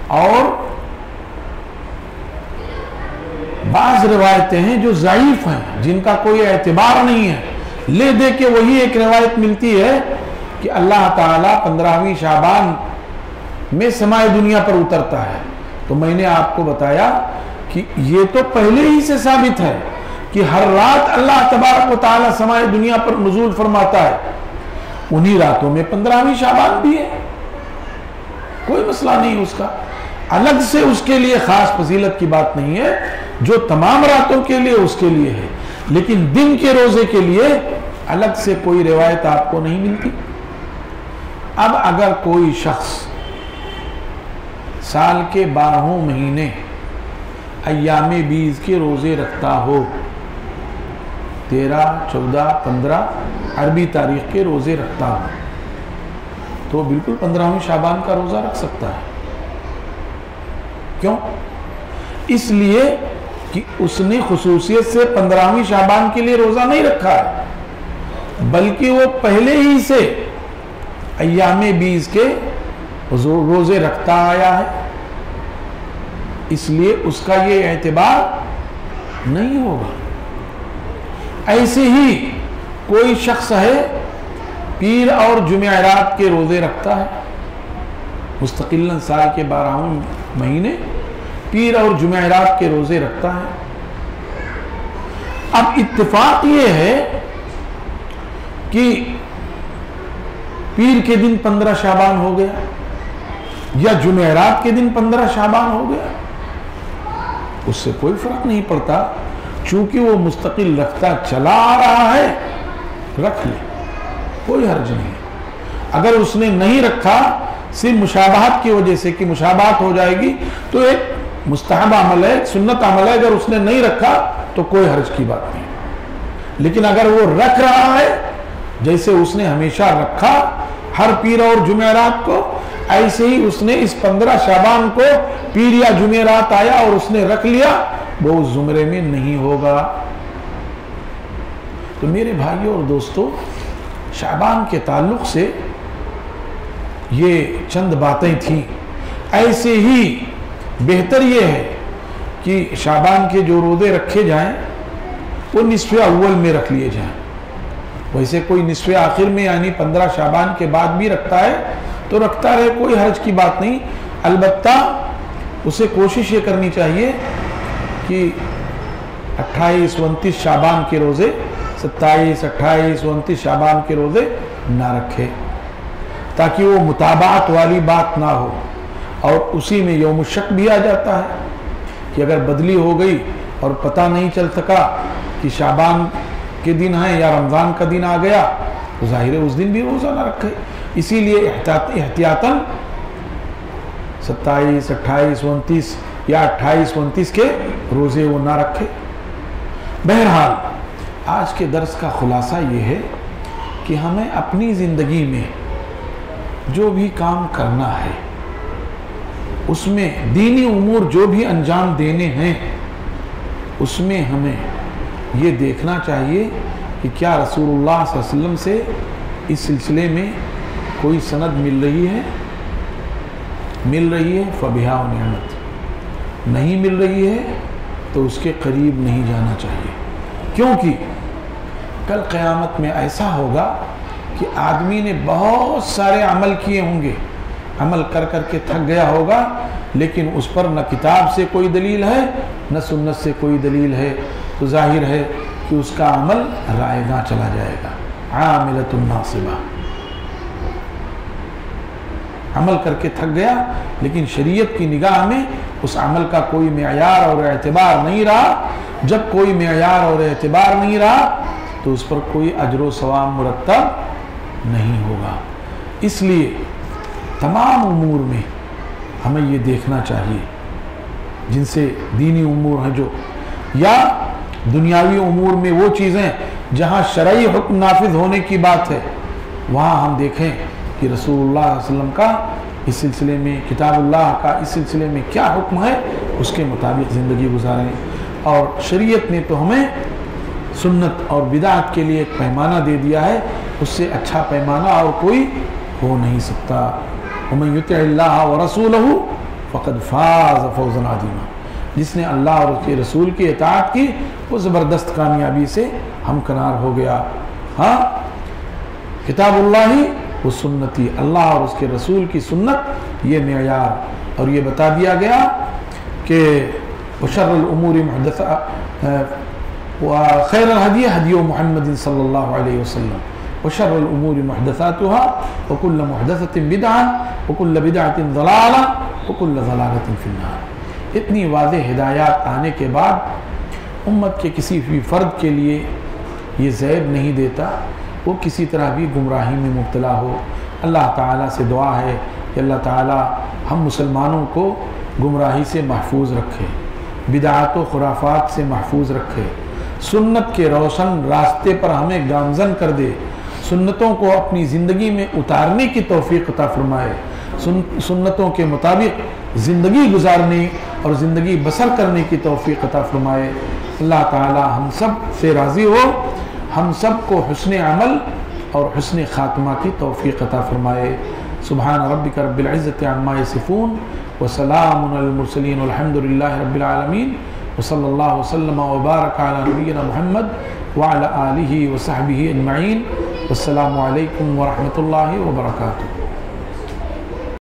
اور بعض روایتیں ہیں جو ضعیف ہیں, جن کا کوئی اعتبار نہیں ہے, لے دے کے وہی ایک روایت ملتی ہے کہ اللہ تعالیٰ 15ویں شعبان میں سمائے دنیا پر اترتا ہے. تو میں نے آپ کو بتایا کہ یہ تو پہلے ہی سے ثابت ہے کہ ہر رات اللہ تبارک و تعالیٰ سمائے دنیا پر نزول فرماتا ہے. انہی راتوں میں 15ویں شعبان بھی ہے, کوئی مسئلہ نہیں اس کا. الگ سے اس کے لیے خاص فضیلت کی بات نہیں ہے, جو تمام راتوں کے لیے اس کے لیے ہے, لیکن دن کے روزے کے لیے الگ سے کوئی روایت آپ کو نہیں ملتی. اب اگر کوئی شخص سال کے 12 مہینے ایام 20 کے روزے رکھتا ہو, 13, 14, 15 عربی تاریخ کے روزے رکھتا ہو, تو بالکل 15ویں شعبان کا روزہ رکھ سکتا ہے. کیوں؟ اس لیے کہ اس نے خصوصیت سے 15ویں شعبان کے لیے روزہ نہیں رکھا ہے, بلکہ وہ پہلے ہی سے ایام 20 کے روزے رکھتا آیا ہے, اس لیے اس کا یہ اعتبار نہیں ہوگا. ایسے ہی کوئی شخص ہے پیر اور جمعرات کے روزے رکھتا ہے, مستقلاً سال کے 12 مہینے پیر اور جمعرات کے روزے رکھتا ہے. اب اتفاق یہ ہے کہ پیر کے دن 15 شعبان ہو گیا یا جمعرات کے دن 15 شعبان ہو گیا, اس سے کوئی فرق نہیں پڑتا, چونکہ وہ مستقل رکھتا چلا آ رہا ہے, رکھ لے, کوئی حرج نہیں. اگر اس نے نہیں رکھا صرف مشابہت کی وجہ سے کہ مشابہت ہو جائے گی, تو ایک مستحب عمل ہے, سنت عمل ہے, اگر اس نے نہیں رکھا تو کوئی حرج کی بات نہیں. لیکن اگر وہ رکھ رہا ہے جیسے اس نے ہمیشہ رکھا ہر پیر اور جمعرات کو, ایسے ہی اس نے اس 15 شعبان کو پیر یا جمعرات آیا اور اس نے رکھ لیا, وہ اس زمرے میں نہیں ہوگا. تو میرے بھائیوں اور دوستو, شعبان کے تعلق سے یہ چند باتیں تھیں. ایسے ہی بہتر یہ ہے کہ شعبان کے جو روزے رکھے جائیں وہ نصف اول میں رکھ لیے جائیں. ویسے کوئی نصف آخر میں یعنی 15 شعبان کے بعد بھی رکھتا ہے تو رکھتا رہے, کوئی حرج کی بات نہیں. البتہ اسے کوشش یہ کرنی چاہیے کہ 28, 29 شعبان کے روزے, 27, 28, 29 شعبان کے روزے نہ رکھے, تاکہ وہ متابعت والی بات نہ ہو. اور اسی میں یوم الشک بھی آ جاتا ہے کہ اگر بدلی ہو گئی اور پتہ نہیں چل سکا کہ شعبان کے دن ہیں یا رمضان کا دن آ گیا, تو ظاہر ہے اس دن بھی روزہ نہ رکھے. اسی لیے احتیاطاً 27, 28, 29 یا 28, 29 کے روزے وہ نہ رکھے. بہرحال آج کے درس کا خلاصہ یہ ہے کہ ہمیں اپنی زندگی میں جو بھی کام کرنا ہے اس میں دینی امور جو بھی انجام دینے ہیں اس میں ہمیں یہ دیکھنا چاہیے کہ کیا رسول اللہ صلی اللہ علیہ وسلم سے اس سلسلے میں کوئی سند مل رہی ہے؟ فبہا و نعمت، نہیں مل رہی ہے تو اس کے قریب نہیں جانا چاہیے، کیونکہ کل قیامت میں ایسا ہوگا کہ آدمی نے بہت سارے عمل کیے ہوں گے، عمل کر کر کے تھک گیا ہوگا، لیکن اس پر نہ کتاب سے کوئی دلیل ہے نہ سنت سے کوئی دلیل ہے، تو ظاہر ہے کہ اس کا عمل رائے گاں چلا جائے گا، عاملۃ ناصبہ، عمل کر کے تھک گیا لیکن شریعت کی نگاہ میں اس عمل کا کوئی معیار اور اعتبار نہیں رہا۔ جب کوئی معیار اور اعتبار نہیں رہا تو اس پر کوئی اجر و ثواب مرتب نہیں ہوگا۔ اس لیے تمام امور میں ہمیں یہ دیکھنا چاہیے، جن سے دینی امور ہیں جو، یا دنیاوی امور میں وہ چیزیں جہاں شرعی حکم نافذ ہونے کی بات ہے، وہاں ہم دیکھیں کہ رسول اللہ صلی اللہ علیہ وسلم کا اس سلسلے میں، کتاب اللہ کا اس سلسلے میں کیا حکم ہے، اس کے مطابق زندگی گزاریں۔ اور شریعت نے تو ہمیں سنت اور بدعت کے لیے ایک پیمانہ دے دیا ہے، اس سے اچھا پیمانہ اور کوئی ہو نہیں سکتا۔ وَمَن يُطِعِ اللَّهَ وَرَسُولَهُ فَقَدْ فَازَ فَوْزًا عَظِيمًا، جس نے اللہ اور اس کے رسول کی اطاعت کی وہ زبردست کامیابی سے ہمکنار ہو گیا۔ ہاں، کتاب اللہ وہ سنتی، اللہ اور اس کے رسول کی سنت یہ معیار، اور یہ بتا دیا گیا کہ وشر الامور وخیر الہدی ہدی محمد صلی اللہ علیہ وسلم وشر الامور محدثاتها وكل محدثة بدعة وكل بدعة ضلالة وكل ضلالة في النار۔ اتنی واضح ہدایات آنے کے بعد امت کے کسی بھی فرد کے لیے یہ زیب نہیں دیتا وہ کسی طرح بھی گمراہی میں مبتلا ہو۔ اللہ تعالیٰ سے دعا ہے کہ اللہ تعالیٰ ہم مسلمانوں کو گمراہی سے محفوظ رکھے، بدعات و خرافات سے محفوظ رکھے، سنت کے روشن راستے پر ہمیں گامزن کر دے، سنتوں کو اپنی زندگی میں اتارنے کی توفیق عطا فرمائے، سنتوں کے مطابق زندگی گزارنے اور زندگی بسر کرنے کی توفیق عطا فرمائے۔ اللہ تعالی ہم سب سے راضی ہو، ہم سب کو حسن عمل اور حسن خاتمہ کی توفیق عطا فرمائے۔ سبحان ربک رب العزت عما یصفون وسلام علی المرسلین والحمد للہ رب العالمین، وصلی اللہ وسلم وبارک علی نبینا محمد وعلی آلہ وصحبہ اجمعین۔ والسلام علیکم ورحمۃ اللہ وبرکاتہ۔